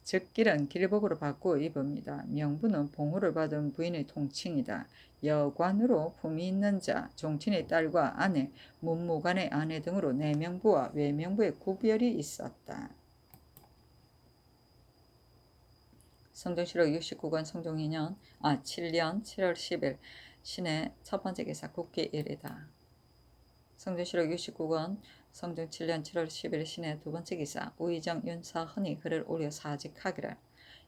[SPEAKER 1] 즉길은 길복으로 바꾸어 입읍니다. 명부는 봉호를 받은 부인의 통칭이다. 여관으로 품이 있는 자, 종친의 딸과 아내, 문무관의 아내 등으로 내명부와 외명부의 구별이 있었다. 성종실록 69권 성종 7년 7월 10일 신의 첫 번째 기사 국기일이다. 성종실록 69권 성종 7년 7월 10일 신의 두 번째 기사 우의정 윤사헌이 글을 올려 사직하기를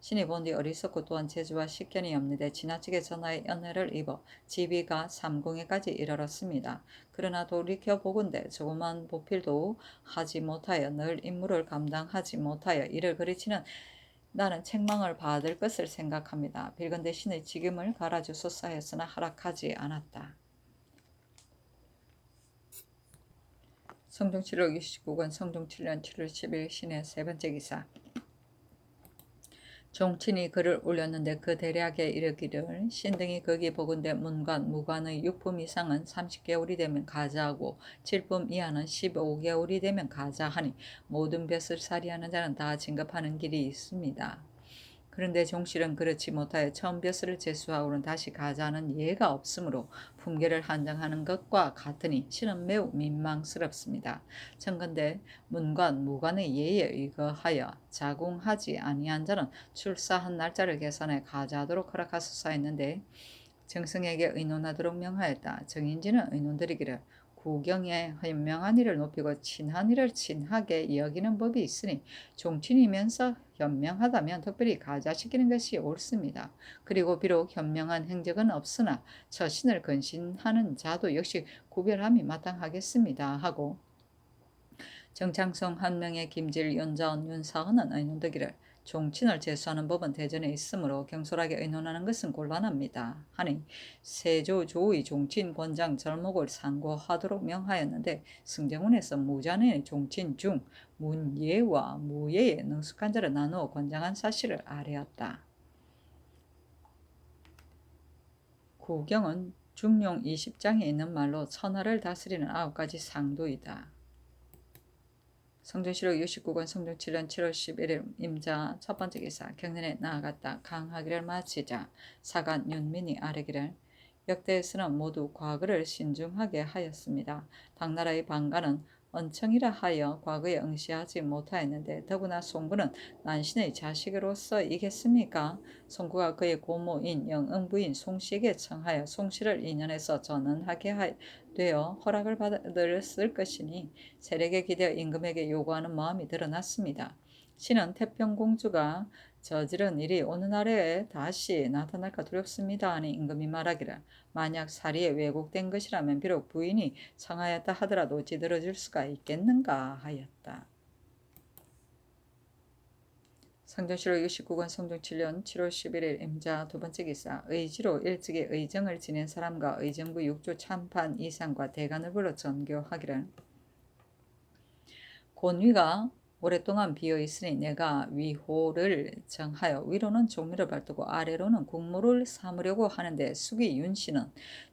[SPEAKER 1] 신이 본뒤 어리석고 또한 재주와 식견이 없는데 지나치게 전하의 연회를 입어 지비가 삼공에까지 이르렀습니다. 그러나 돌이켜보건대 조그만 보필도 하지 못하여 늘 임무를 감당하지 못하여 이를 그리치는 나는 책망을 받을 것을 생각합니다. 빌건대 신의 직임을 갈아주소서 했으나 허락하지 않았다. 성종 7월 29권 성종 7년 7월 10일 신의 세 번째 기사 종친이 글을 올렸는데 그 대략에 이르기를 신등이 거기 보건대 문관, 무관의 6품 이상은 30개월이 되면 가자하고 7품 이하는 15개월이 되면 가자하니 모든 벼슬 살이하는 자는 다 진급하는 길이 있습니다. 그런데 종실은 그렇지 못하여 처음 벼슬을 제수하고는 다시 가자하는 예가 없으므로 품계를 한정하는 것과 같으니 신은 매우 민망스럽습니다. 청건대 문관, 무관의 예에 의거하여 자궁하지 아니한 자는 출사한 날짜를 계산해 가자하도록 허락하소서 했는데 정승에게 의논하도록 명하였다. 정인지는 의논드리기를 구경에 현명한 이를 높이고 친한 이를 친하게 여기는 법이 있으니 종친이면서 현명하다면 특별히 가자시키는 것이 옳습니다. 그리고 비록 현명한 행적은 없으나 처신을 근신하는 자도 역시 구별함이 마땅하겠습니다 하고 정창성 한명의 김질, 윤자원, 윤사헌은 의논되기를 종친을 제수하는 법은 대전에 있으므로 경솔하게 의논하는 것은 곤란합니다 하니 세조 조의 종친 권장 절목을 상고하도록 명하였는데 승정원에서 무자의 종친 중 문예와 무예의 능숙한 자를 나누어 권장한 사실을 아뢰었다. 구경은 중용 20장에 있는 말로 천하를 다스리는 9가지 상도이다. 성종실록 69권 성종 7년 7월 11일 임자 첫 번째 기사 경연에 나아갔다. 강하기를 마치자 사간 윤민이 아뢰기를 역대에서는 모두 과거를 신중하게 하였습니다. 당나라의 방가는 언청이라 하여 과거에 응시하지 못하였는데 더구나 송구는 난신의 자식으로서이겠습니까? 송구가 그의 고모인 영응부인 송씨에게 청하여 송씨를 인연해서 전언하게 되어 허락을 받았을 것이니 세력에 기대어 임금에게 요구하는 마음이 드러났습니다. 신은 태평공주가 저지른 일이 어느 날에 다시 나타날까 두렵습니다 하니 임금이 말하기를 만약 사리에 왜곡된 것이라면 비록 부인이 청하였다 하더라도 어찌 들어줄 수가 있겠는가 하였다. 성전시로 69권 성종 7년 7월 11일 임자 두 번째 기사 의지로 일찍이 의정을 지낸 사람과 의정부 6조 참판 이상과 대간을 불러 전교하기를 권위가 오랫동안 비어있으니 내가 위호를 정하여 위로는 종묘를 발두고 아래로는 국무를 삼으려고 하는데 숙이 윤씨는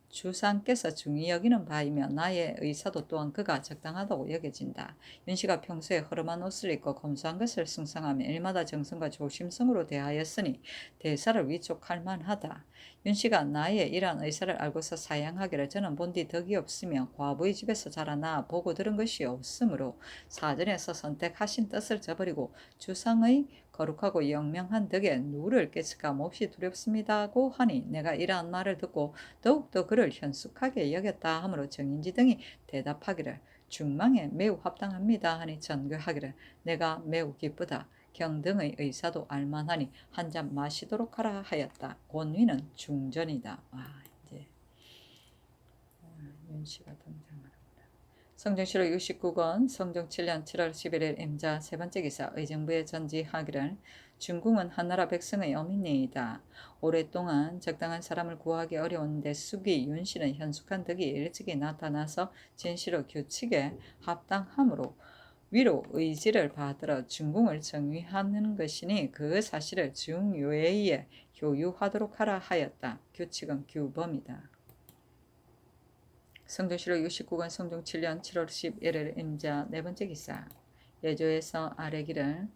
[SPEAKER 1] 주상께서 중히 여기는 바이며 나의 의사도 또한 그가 적당하다고 여겨진다. 윤씨가 평소에 허름한 옷을 입고 검소한 것을 승상하며 일마다 정성과 조심성으로 대하였으니 대사를 위촉할 만하다. 윤씨가 나의 이러한 의사를 알고서 사양하기를 저는 본디 덕이 없으며 과부의 집에서 자라나 보고 들은 것이 없으므로 사전에서 선택하신 뜻을 저버리고 주상의 거룩하고 영명한 덕에 누구를 깨칠까 몹시 두렵습니다고 하니 내가 이러한 말을 듣고 더욱더 그를 현숙하게 여겼다 하므로 정인지 등이 대답하기를 중망에 매우 합당합니다 하니 전교하기를 내가 매우 기쁘다. 경등의 의사도 알만하니 한 잔 마시도록 하라 하였다. 권위는 중전이다. 이제 윤씨가 등장하는구나. 성정시로 69권 성종 7년 7월 11일 임자 세 번째 기사 의정부에 전지하기를 중궁은 한나라 백성의 어민이이다. 오랫동안 적당한 사람을 구하기 어려운데 숙이 윤씨는 현숙한 덕이 일찍이 나타나서 진시로 규칙에 합당하므로 위로 의지를 받들어 중궁을 정위하는 것이니 그 사실을 중요회의에 효유하도록 하라 하였다. 규칙은 규범이다. 성종시로 69권 성종 7년 7월 11일 임자 네 번째 기사 예조에서 아래기를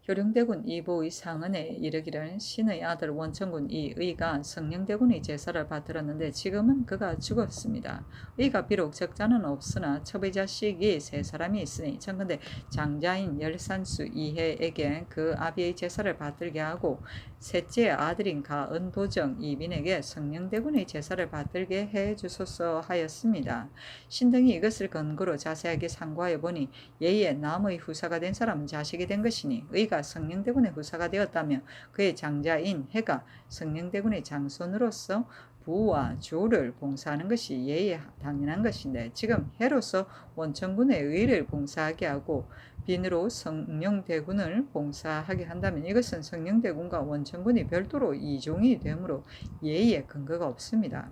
[SPEAKER 1] 효령대군 이보의 상은에 이르기를 신의 아들 원천군 이의가 성령대군의 제사를 받들었는데 지금은 그가 죽었습니다. 의가 비록 적자는 없으나 첩의 자식이 세 사람이 있으니 청컨대 장자인 열산수 이해에게 그 아비의 제사를 받들게 하고 셋째 아들인 가은도정 이빈에게 성령대군의 제사를 받들게 해 주소서 하였습니다. 신등이 이것을 근거로 자세하게 상고하여 보니 예의 남의 후사가 된 사람은 자식이 된 것이니 의가 성령대군의 후사가 되었다며 그의 장자인 해가 성령대군의 장손으로서 부와 조를 봉사하는 것이 예의 당연한 것인데 지금 해로서 원천군의 의를 봉사하게 하고 빈으로 성령대군을 봉사하게 한다면 이것은 성령대군과 원천군이 별도로 이종이 되므로 예의에 근거가 없습니다.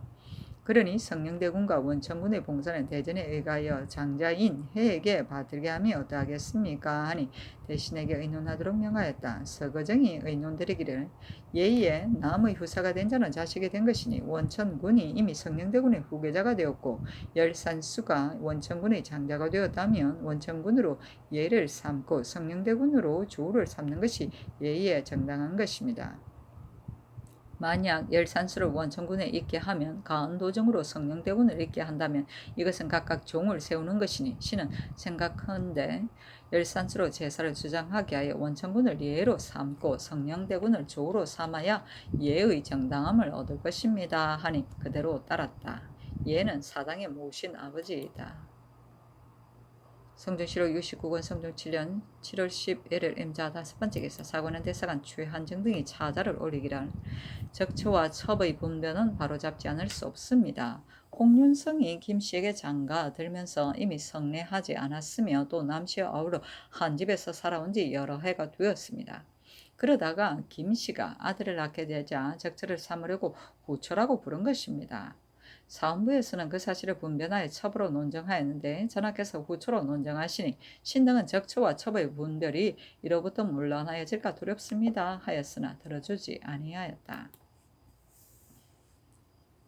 [SPEAKER 1] 그러니 성령대군과 원천군의 봉사는 대전에 의하여 장자인 해에게 받들게 하면 어떠하겠습니까? 하니 대신에게 의논하도록 명하였다. 서거정이 의논드리기를 예의에 남의 후사가 된 자는 자식이 된 것이니 원천군이 이미 성령대군의 후계자가 되었고 열산수가 원천군의 장자가 되었다면 원천군으로 예를 삼고 성령대군으로 조를 삼는 것이 예의에 정당한 것입니다. 만약 열산수를 원천군에 있게 하면 가은도정으로 성령대군을 있게 한다면 이것은 각각 종을 세우는 것이니 신은 생각하는데 열산수로 제사를 주장하게 하여 원천군을 예로 삼고 성령대군을 조로 삼아야 예의 정당함을 얻을 것입니다 하니 그대로 따랐다. 예는 사당의 모신 아버지이다. 성종시로 69권 성종 7년 7월 11일 임자 다섯 번째 기사 사관원 대사관 최한정 등이 차자를 올리기를 적처와 첩의 분변은 바로잡지 않을 수 없습니다. 홍윤성이 김씨에게 장가 들면서 이미 성례하지 않았으며 또 남씨와 아울러 한 집에서 살아온 지 여러 해가 되었습니다. 그러다가 김씨가 아들을 낳게 되자 적처를 삼으려고 후처라고 부른 것입니다. 사헌부에서는 그 사실을 분변하여 첩으로 논정하였는데 전하께서 후처로 논정하시니 신등은 적처와 첩의 분별이 이로부터 물러나여질까 두렵습니다 하였으나 들어주지 아니하였다.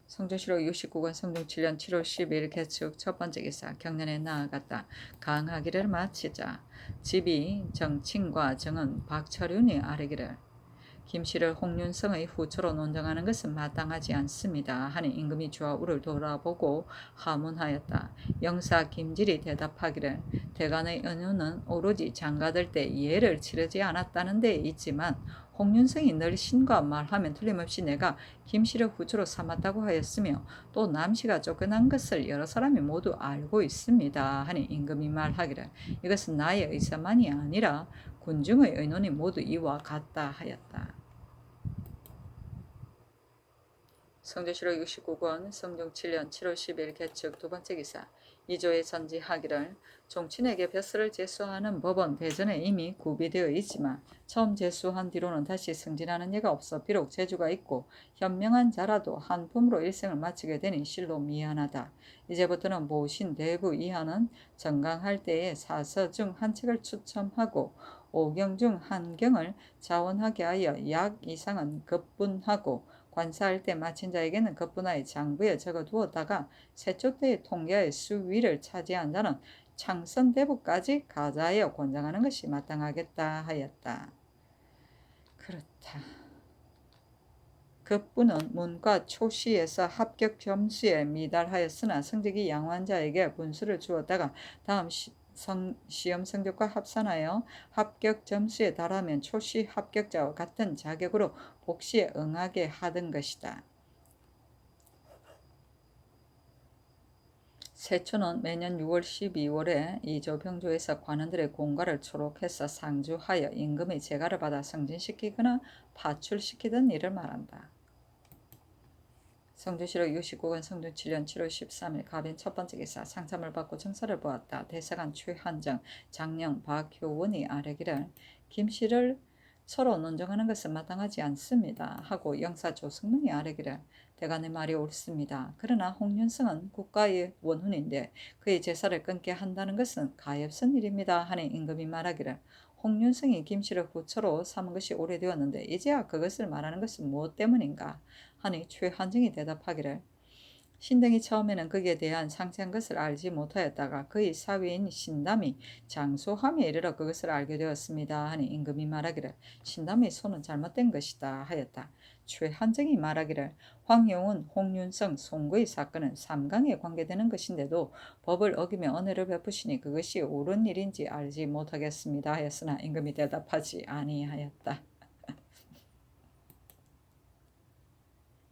[SPEAKER 1] 성종시로 69권 성종 7년 7월 12일 개축 첫 번째 기사 경년에 나아갔다. 강하기를 마치자 집이 정친과 정은 박철윤이 아뢰기를 김씨를 홍윤성의 후처로 논정하는 것은 마땅하지 않습니다. 하니 임금이 좌우를 돌아보고 하문하였다. 영사 김질이 대답하기를 대간의 은유는 오로지 장가들 때 예를 치르지 않았다는 데 있지만 홍윤성이 늘 신과 말하면 틀림없이 내가 김씨를 후처로 삼았다고 하였으며 또 남씨가 쫓겨난 것을 여러 사람이 모두 알고 있습니다. 하니 임금이 말하기를 이것은 나의 의사만이 아니라 군중의 의논이 모두 이와 같다 하였다. 성조실록 69권 성종 7년 7월 10일 개축 두 번째 기사 이조의 전지하기를 종친에게 벼슬을 제수하는 법은 대전에 이미 구비되어 있지만 처음 제수한 뒤로는 다시 승진하는 예가 없어 비록 재주가 있고 현명한 자라도 한 품으로 일생을 마치게 되니 실로 미안하다. 이제부터는 모신 대부 이하는 정강할 때에 사서 중 한 책을 추첨하고 5경 중 한 경을 자원하게 하여 약 이상은 급분하고 관사할 때 마친 자에게는 급분하여 장부에 적어두었다가 세초 때의 통계의 수위를 차지한 자는 창선대부까지 가자하여 권장하는 것이 마땅하겠다 하였다. 그렇다. 급분은 문과 초시에서 합격 점수에 미달하였으나 성적이 양호한 자에게 분수를 주었다가 다음 시험 성적과 합산하여 합격 점수에 달하면 초시 합격자와 같은 자격으로 복시에 응하게 하던 것이다. 세초는 매년 6월 12월에 이조병조에서 관원들의 공과를 초록해서 상주하여 임금의 재가를 받아 승진시키거나 파출시키던 일을 말한다. 성조실록 69권 성종 7년 7월 13일 갑인 첫 번째 기사 상참을 받고 정사를 보았다. 대사관 최한정, 장령, 박효원이 아뢰기를 김씨를 서로 논정하는 것은 마땅하지 않습니다. 하고 영사 조승문이 아뢰기를 대간의 말이 옳습니다. 그러나 홍윤성은 국가의 원훈인데 그의 제사를 끊게 한다는 것은 가엾은 일입니다. 하니 임금이 말하기를 홍윤성이 김씨를 후처로 삼은 것이 오래되었는데 이제야 그것을 말하는 것은 무엇 때문인가? 하니 최한정이 대답하기를 신등이 처음에는 거기에 대한 상세한 것을 알지 못하였다가 그의 사위인 신담이 장소함에 이르러 그것을 알게 되었습니다. 하니 임금이 말하기를 신담의 손은 잘못된 것이다 하였다. 최한정이 말하기를 황용운, 홍윤성, 송구의 사건은 삼강에 관계되는 것인데도 법을 어기며 은혜를 베푸시니 그것이 옳은 일인지 알지 못하겠습니다 하였으나 임금이 대답하지 아니하였다.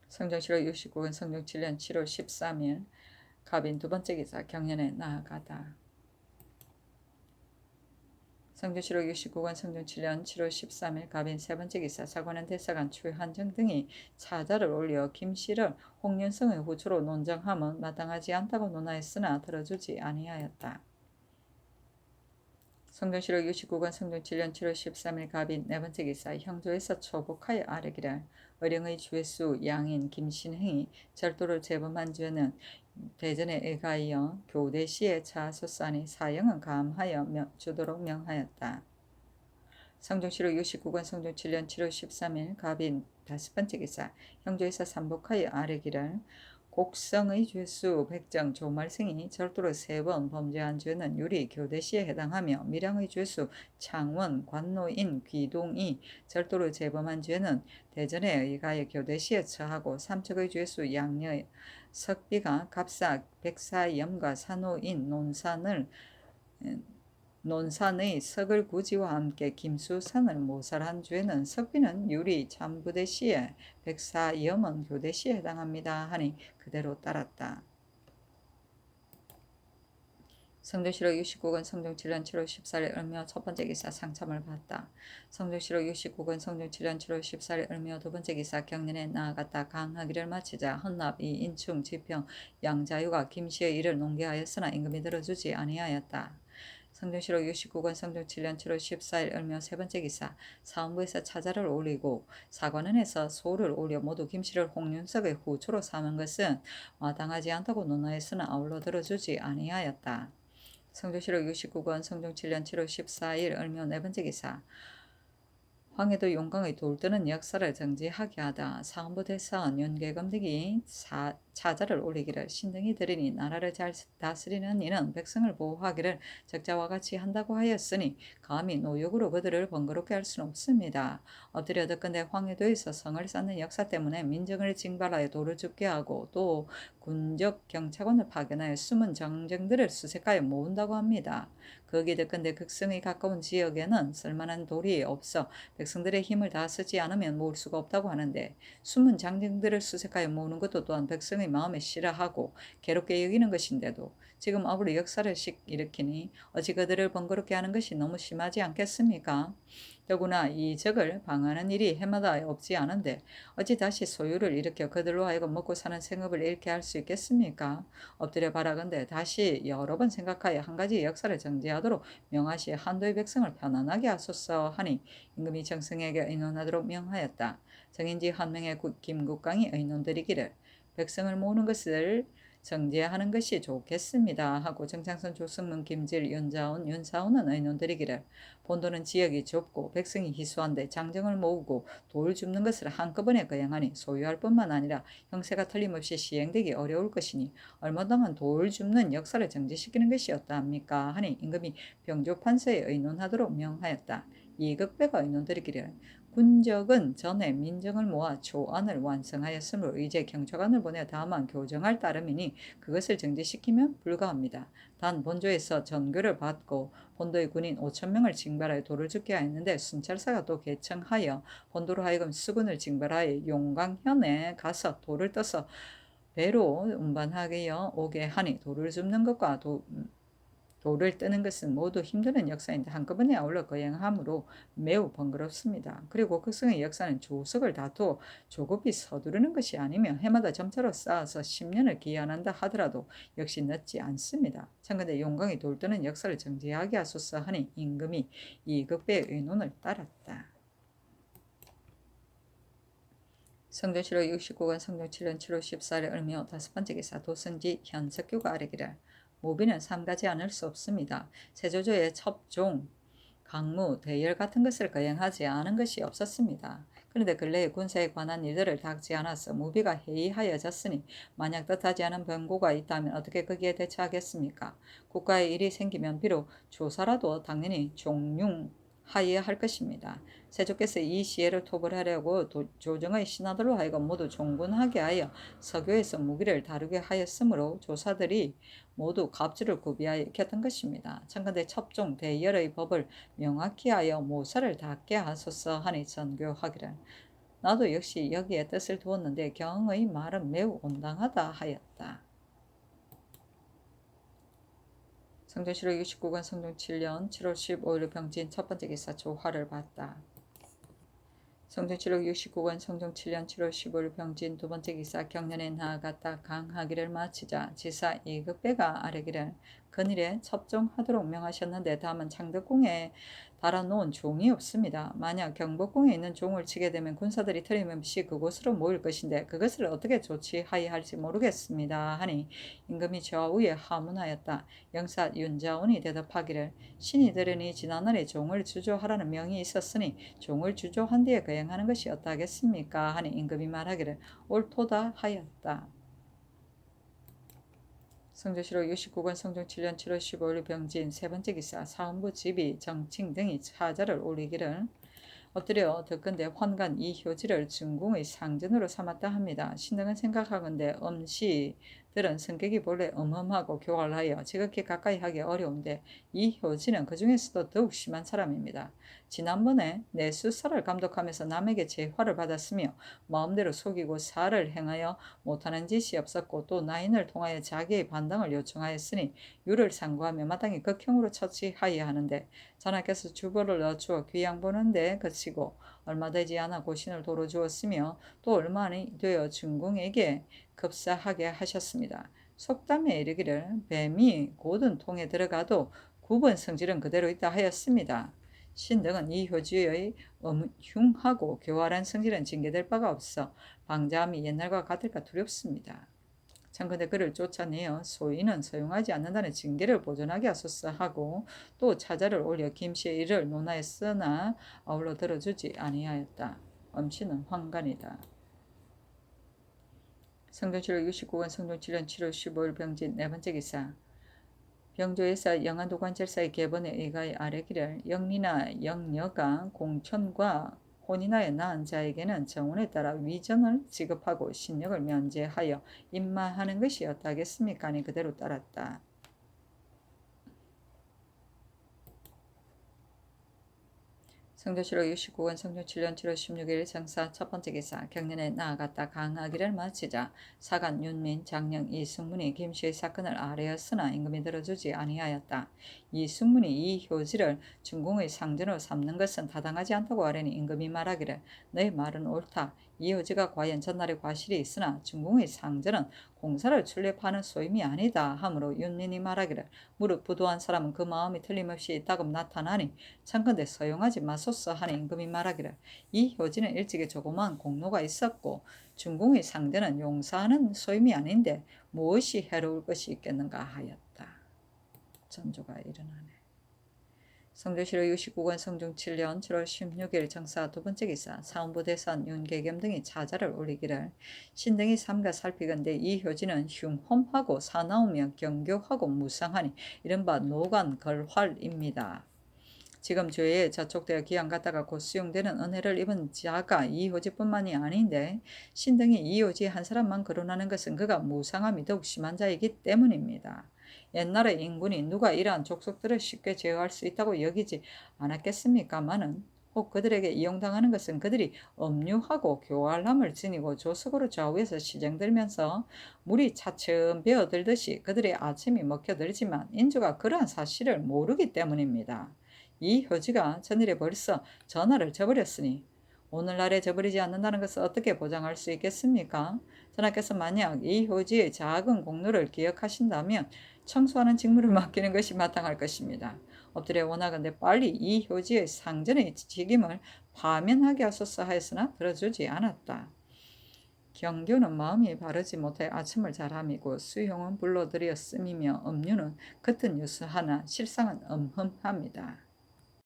[SPEAKER 1] 성종실록 69권 성종 7년 7월 13일 갑인 두 번째 기사 경연에 나아가다. 성종실록 69권 성종 7년 7월 13일 갑인 세 번째 기사 사관원 대사관 최한정 등이 차자를 올려 김씨를 홍윤성의 후처로 논정함은 마땅하지 않다고 논하였으나 들어주지 아니하였다. 성종실록 69권 성종 7년 7월 13일 갑인 네 번째 기사 형조에서 초복하여 아뢰기를 어령의 죄수 양인 김신행이 절도를 재범한 죄는 대전에 의가하여 교대시에 자소싸니 사형은 감하여 주도록 명하였다. 성종실록 69권 성종 7년 7월 13일 갑인 다섯 번째 기사 형조에서 삼복하여 아뢰기를 곡성의 죄수 백정 조말승이 절도를 3번 범죄한 죄는 유리 교대시에 해당하며 밀양의 죄수 창원 관노인 귀동이 절도를 재범한 죄는 대전에 의가해 교대시에 처하고 삼척의 죄수 양녀 석비가 갑사 백사염과 산호인 논산의 석을 구지와 함께 김수산을 모살한 죄는 석비는 유리 참부대시에 백사염은 교대시에 해당합니다. 하니 그대로 따랐다. 성종실록 69권 성종 7년 7월 14일 을묘 첫 번째 기사 상참을 받다. 성종실록 69권 성종 7년 7월 14일 을묘 두 번째 기사 경연에 나아갔다. 강하기를 마치자 헌납 이인충 지평 양자유가 김씨의 일을 논개하였으나 임금이 들어주지 아니하였다. 성종실록 69권 성종 7년 7월 14일 을묘 세 번째 기사 사원부에서 차자를 올리고 사관원에서 소를 올려 모두 김씨를 홍윤석의 후초로 삼은 것은 마땅하지 않다고 논하였으나 아울러 들어주지 아니하였다. 성종실록 69권 성종 7년 7월 14일 을묘 네 번째 기사 황해도 용광의 돌드는 역사를 정지하게 하다. 상부 대선 윤계검 등이 차자를 올리기를 신등이 들으니 나라를 잘 다스리는 이는 백성을 보호하기를 적자와 같이 한다고 하였으니 감히 노역으로 그들을 번거롭게 할 수는 없습니다. 엎드려 덮건대 황해도에서 성을 쌓는 역사 때문에 민정을 징발하여 돌을 줍게 하고 또 군적 경찰관을 파견하여 숨은 정정들을 수색하여 모은다고 합니다. 거기 덮건대 극성이 가까운 지역에는 쓸만한 돌이 없어 백성들의 힘을 다 쓰지 않으면 모을 수가 없다고 하는데 숨은 장정들을 수색하여 모으는 것도 또한 백성의 마음에 싫어하고 괴롭게 여기는 것인데도 지금 업으로 역사를 일으키니 어찌 그들을 번거롭게 하는 것이 너무 심하지 않겠습니까? 더구나 이 적을 방하는 일이 해마다 없지 않은데 어찌 다시 소유를 일으켜 그들로 하여금 먹고 사는 생업을 잃게 할 수 있겠습니까? 엎드려 바라건대 다시 여러 번 생각하여 한 가지 역사를 정지하도록 명하시어 한도의 백성을 편안하게 하소서 하니 임금이 정승에게 의논하도록 명하였다. 정인지 한 명의 김국강이 의논드리기를 백성을 모으는 것을 정지하는 것이 좋겠습니다 하고 정창선, 조승문, 김질, 윤자운, 윤사훈은 의논드리기를 본도는 지역이 좁고 백성이 희소한데 장정을 모으고 돌 줍는 것을 한꺼번에 거행하니 소유할 뿐만 아니라 형세가 틀림없이 시행되기 어려울 것이니 얼마 동안 돌 줍는 역사를 정지시키는 것이 어떠합니까 하니 임금이 병조판서에 의논하도록 명하였다. 이극배가 의논드리기를 군적은 전에 민정을 모아 조안을 완성하였으므로 이제 경찰관을 보내 다만 교정할 따름이니 그것을 정지시키면 불가합니다. 단 본조에서 전교를 받고 본도의 군인 5,000명을 징발하여 돌을 줍게 하였는데 순찰사가 또 개청하여 본도로 하여금 수군을 징발하여 용광현에 가서 돌을 떠서 배로 운반하게 오게 하니 돌을 줍는 것과 돌을 뜨는 것은 모두 힘드는 역사인데 한꺼번에 아울러 거행하므로 매우 번거롭습니다. 그리고 극성의 역사는 조석을 다투어 조급히 서두르는 것이 아니며 해마다 점차로 쌓아서 10년을 기한한다 하더라도 역시 늦지 않습니다. 참건대 용광이 돌 뜨는 역사를 정지하게 하소서 하니 임금이 이극배의 의논을 따랐다. 성종실록 69권 성종 7년 7월 14일 을묘 다섯 번째 기사 도선지 현석규가 아뢰기를 모비는 삼가지 않을 수 없습니다. 세조조의 첩종, 강무, 대열 같은 것을 거행하지 않은 것이 없었습니다. 그런데 근래에 군사에 관한 일들을 닥지 않아서 무비가 해이하여졌으니 만약 뜻하지 않은 변고가 있다면 어떻게 거기에 대처하겠습니까? 국가에 일이 생기면 비록 조사라도 당연히 종용하여야 할 것입니다. 세조께서 이 시해를 토벌하려고 조정의 신하들로 하여금 모두 종군하게 하여 서교에서 무기를 다루게 하였으므로 조사들이 모두 갑주를 구비하여 익혔던 것입니다. 참건대 첩종 대열의 법을 명확히 하여 모사를 닫게 하소서 하니 전교하기를 나도 역시 여기에 뜻을 두었는데 경의 말은 매우 온당하다 하였다. 성종실록 69권 성종 7년 7월 15일 병진 첫 번째 기사 조화를 봤다. 성종실록 69권 성종 7년 7월 15일 병진 두 번째 기사 경년에 나아갔다 강하기를 마치자 지사 이극배가 아뢰기를 근일에 첩종하도록 명하셨는데 다만 창덕궁에 달아놓은 종이 없습니다. 만약 경복궁에 있는 종을 치게 되면 군사들이 틀림없이 그곳으로 모일 것인데 그것을 어떻게 조치하여야 할지 모르겠습니다. 하니 임금이 좌우에 하문하였다. 영사 윤자운이 대답하기를 신이 들으니 지난날에 종을 주조하라는 명이 있었으니 종을 주조한 뒤에 거행하는 것이 어떠하겠습니까? 하니 임금이 말하기를 옳도다 하였다. 성조실록 69권 성종 7년 7월 15일 병진 세 번째 기사 사헌부 지비 정칭 등이 차자를 올리기를 엎드려 덕건대 환관 이효지를 중궁의 상전으로 삼았다 합니다. 신등은 생각하건대 엄씨들은 성격이 본래 엄험하고 교활하여 지극히 가까이 하기 어려운데 이효지는 그 중에서도 더욱 심한 사람입니다. 지난번에 내수사를 감독하면서 남에게 재화를 받았으며 마음대로 속이고 사를 행하여 못하는 짓이 없었고 또 나인을 통하여 자기의 반당을 요청하였으니 유를 상고하며 마땅히 극형으로 처치하여야 하는데 전하께서 주보를 넣어주어 귀양 보는데 그치고 얼마 되지 않아 고신을 도로 주었으며 또 얼마나 되어 중궁에게 급사하게 하셨습니다. 속담에 이르기를 뱀이 고든 통에 들어가도 9번 성질은 그대로 있다 하였습니다. 신등은 이 효지의 흉하고 교활한 성질은 징계될 바가 없어 방자함이 옛날과 같을까 두렵습니다. 청컨대 그를 쫓아내어 소인은 소용하지 않는다는 징계를 보존하게 하소서 하고 또 차자를 올려 김씨의 일을 논하였으나 아울러 들어주지 아니하였다. 엄씨는 황간이다. 성종실록 69권 성종 7년 7월 15일 병진 네 번째 기사. 병조에서 영안도관절사의 계본에 의하여 아뢰기를 영리나 영녀가 공천과 혼인하여 낳은 자에게는 정운에 따라 위전을 지급하고 신력을 면제하여 임마하는 것이 어떠하겠습니까? 아니 그대로 따랐다. 성조실록 69권 성종 7년 7월 16일 정사 첫 번째 기사. 경년에 나아갔다 강하기를 마치자 사간 윤민 장령 이승문이 김씨의 사건을 아뢰었으나 임금이 들어주지 아니하였다. 이승문이 이 효지를 중궁의 상전으로 삼는 것은 타당하지 않다고 하려니 임금이 말하기를 너의 말은 옳다. 이 효지가 과연 전날에 과실이 있으나 중궁의 상전은 공사를 출입하는 소임이 아니다 하므로 윤민이 말하기를 무릇 부도한 사람은 그 마음이 틀림없이 있다고 나타나니 청컨대 서용하지 마소서 하니 임금이 말하기를 이 효지는 일찍이 조그마한 공로가 있었고 중궁의 상대는 용사하는 소임이 아닌데 무엇이 해로울 것이 있겠는가 하였다. 전조가 일어나네. 성조실록 69권 성종 7년 7월 16일 정사 두 번째 기사. 사원부 대선 윤계겸 등이 차자를 올리기를 신등이 삼가 살피건대 이 효지는 흉험하고 사나우며 경교하고 무상하니 이른바 노관걸활입니다. 지금 죄에 저촉되어 기한 갔다가 곧 수용되는 은혜를 입은 자가 이 효지뿐만이 아닌데 신등이 이 효지 한 사람만 거론하는 것은 그가 무상함이 더욱 심한 자이기 때문입니다. 옛날의 인군이 누가 이러한 족속들을 쉽게 제어할 수 있다고 여기지 않았겠습니까마는 혹 그들에게 이용당하는 것은 그들이 엄류하고 교활함을 지니고 조석으로 좌우에서 시정들면서 물이 차츰 베어들듯이 그들의 아침이 먹혀들지만 인주가 그러한 사실을 모르기 때문입니다. 이 효지가 전일에 벌써 전하를 저버렸으니 오늘날에 저버리지 않는다는 것을 어떻게 보장할 수 있겠습니까? 전하께서 만약 이 효지의 작은 공로를 기억하신다면 청소하는 직무를 맡기는 것이 마땅할 것입니다. 엎드려 원하건대 빨리 이 효지의 상전의 직임을 파면하게 하소서 하였으나 들어주지 않았다. 경교는 마음이 바르지 못해 아첨을 잘함이고 수용은 불러들여 씀이며 음료는 겉은 유수하나 실상은 엄흠합니다.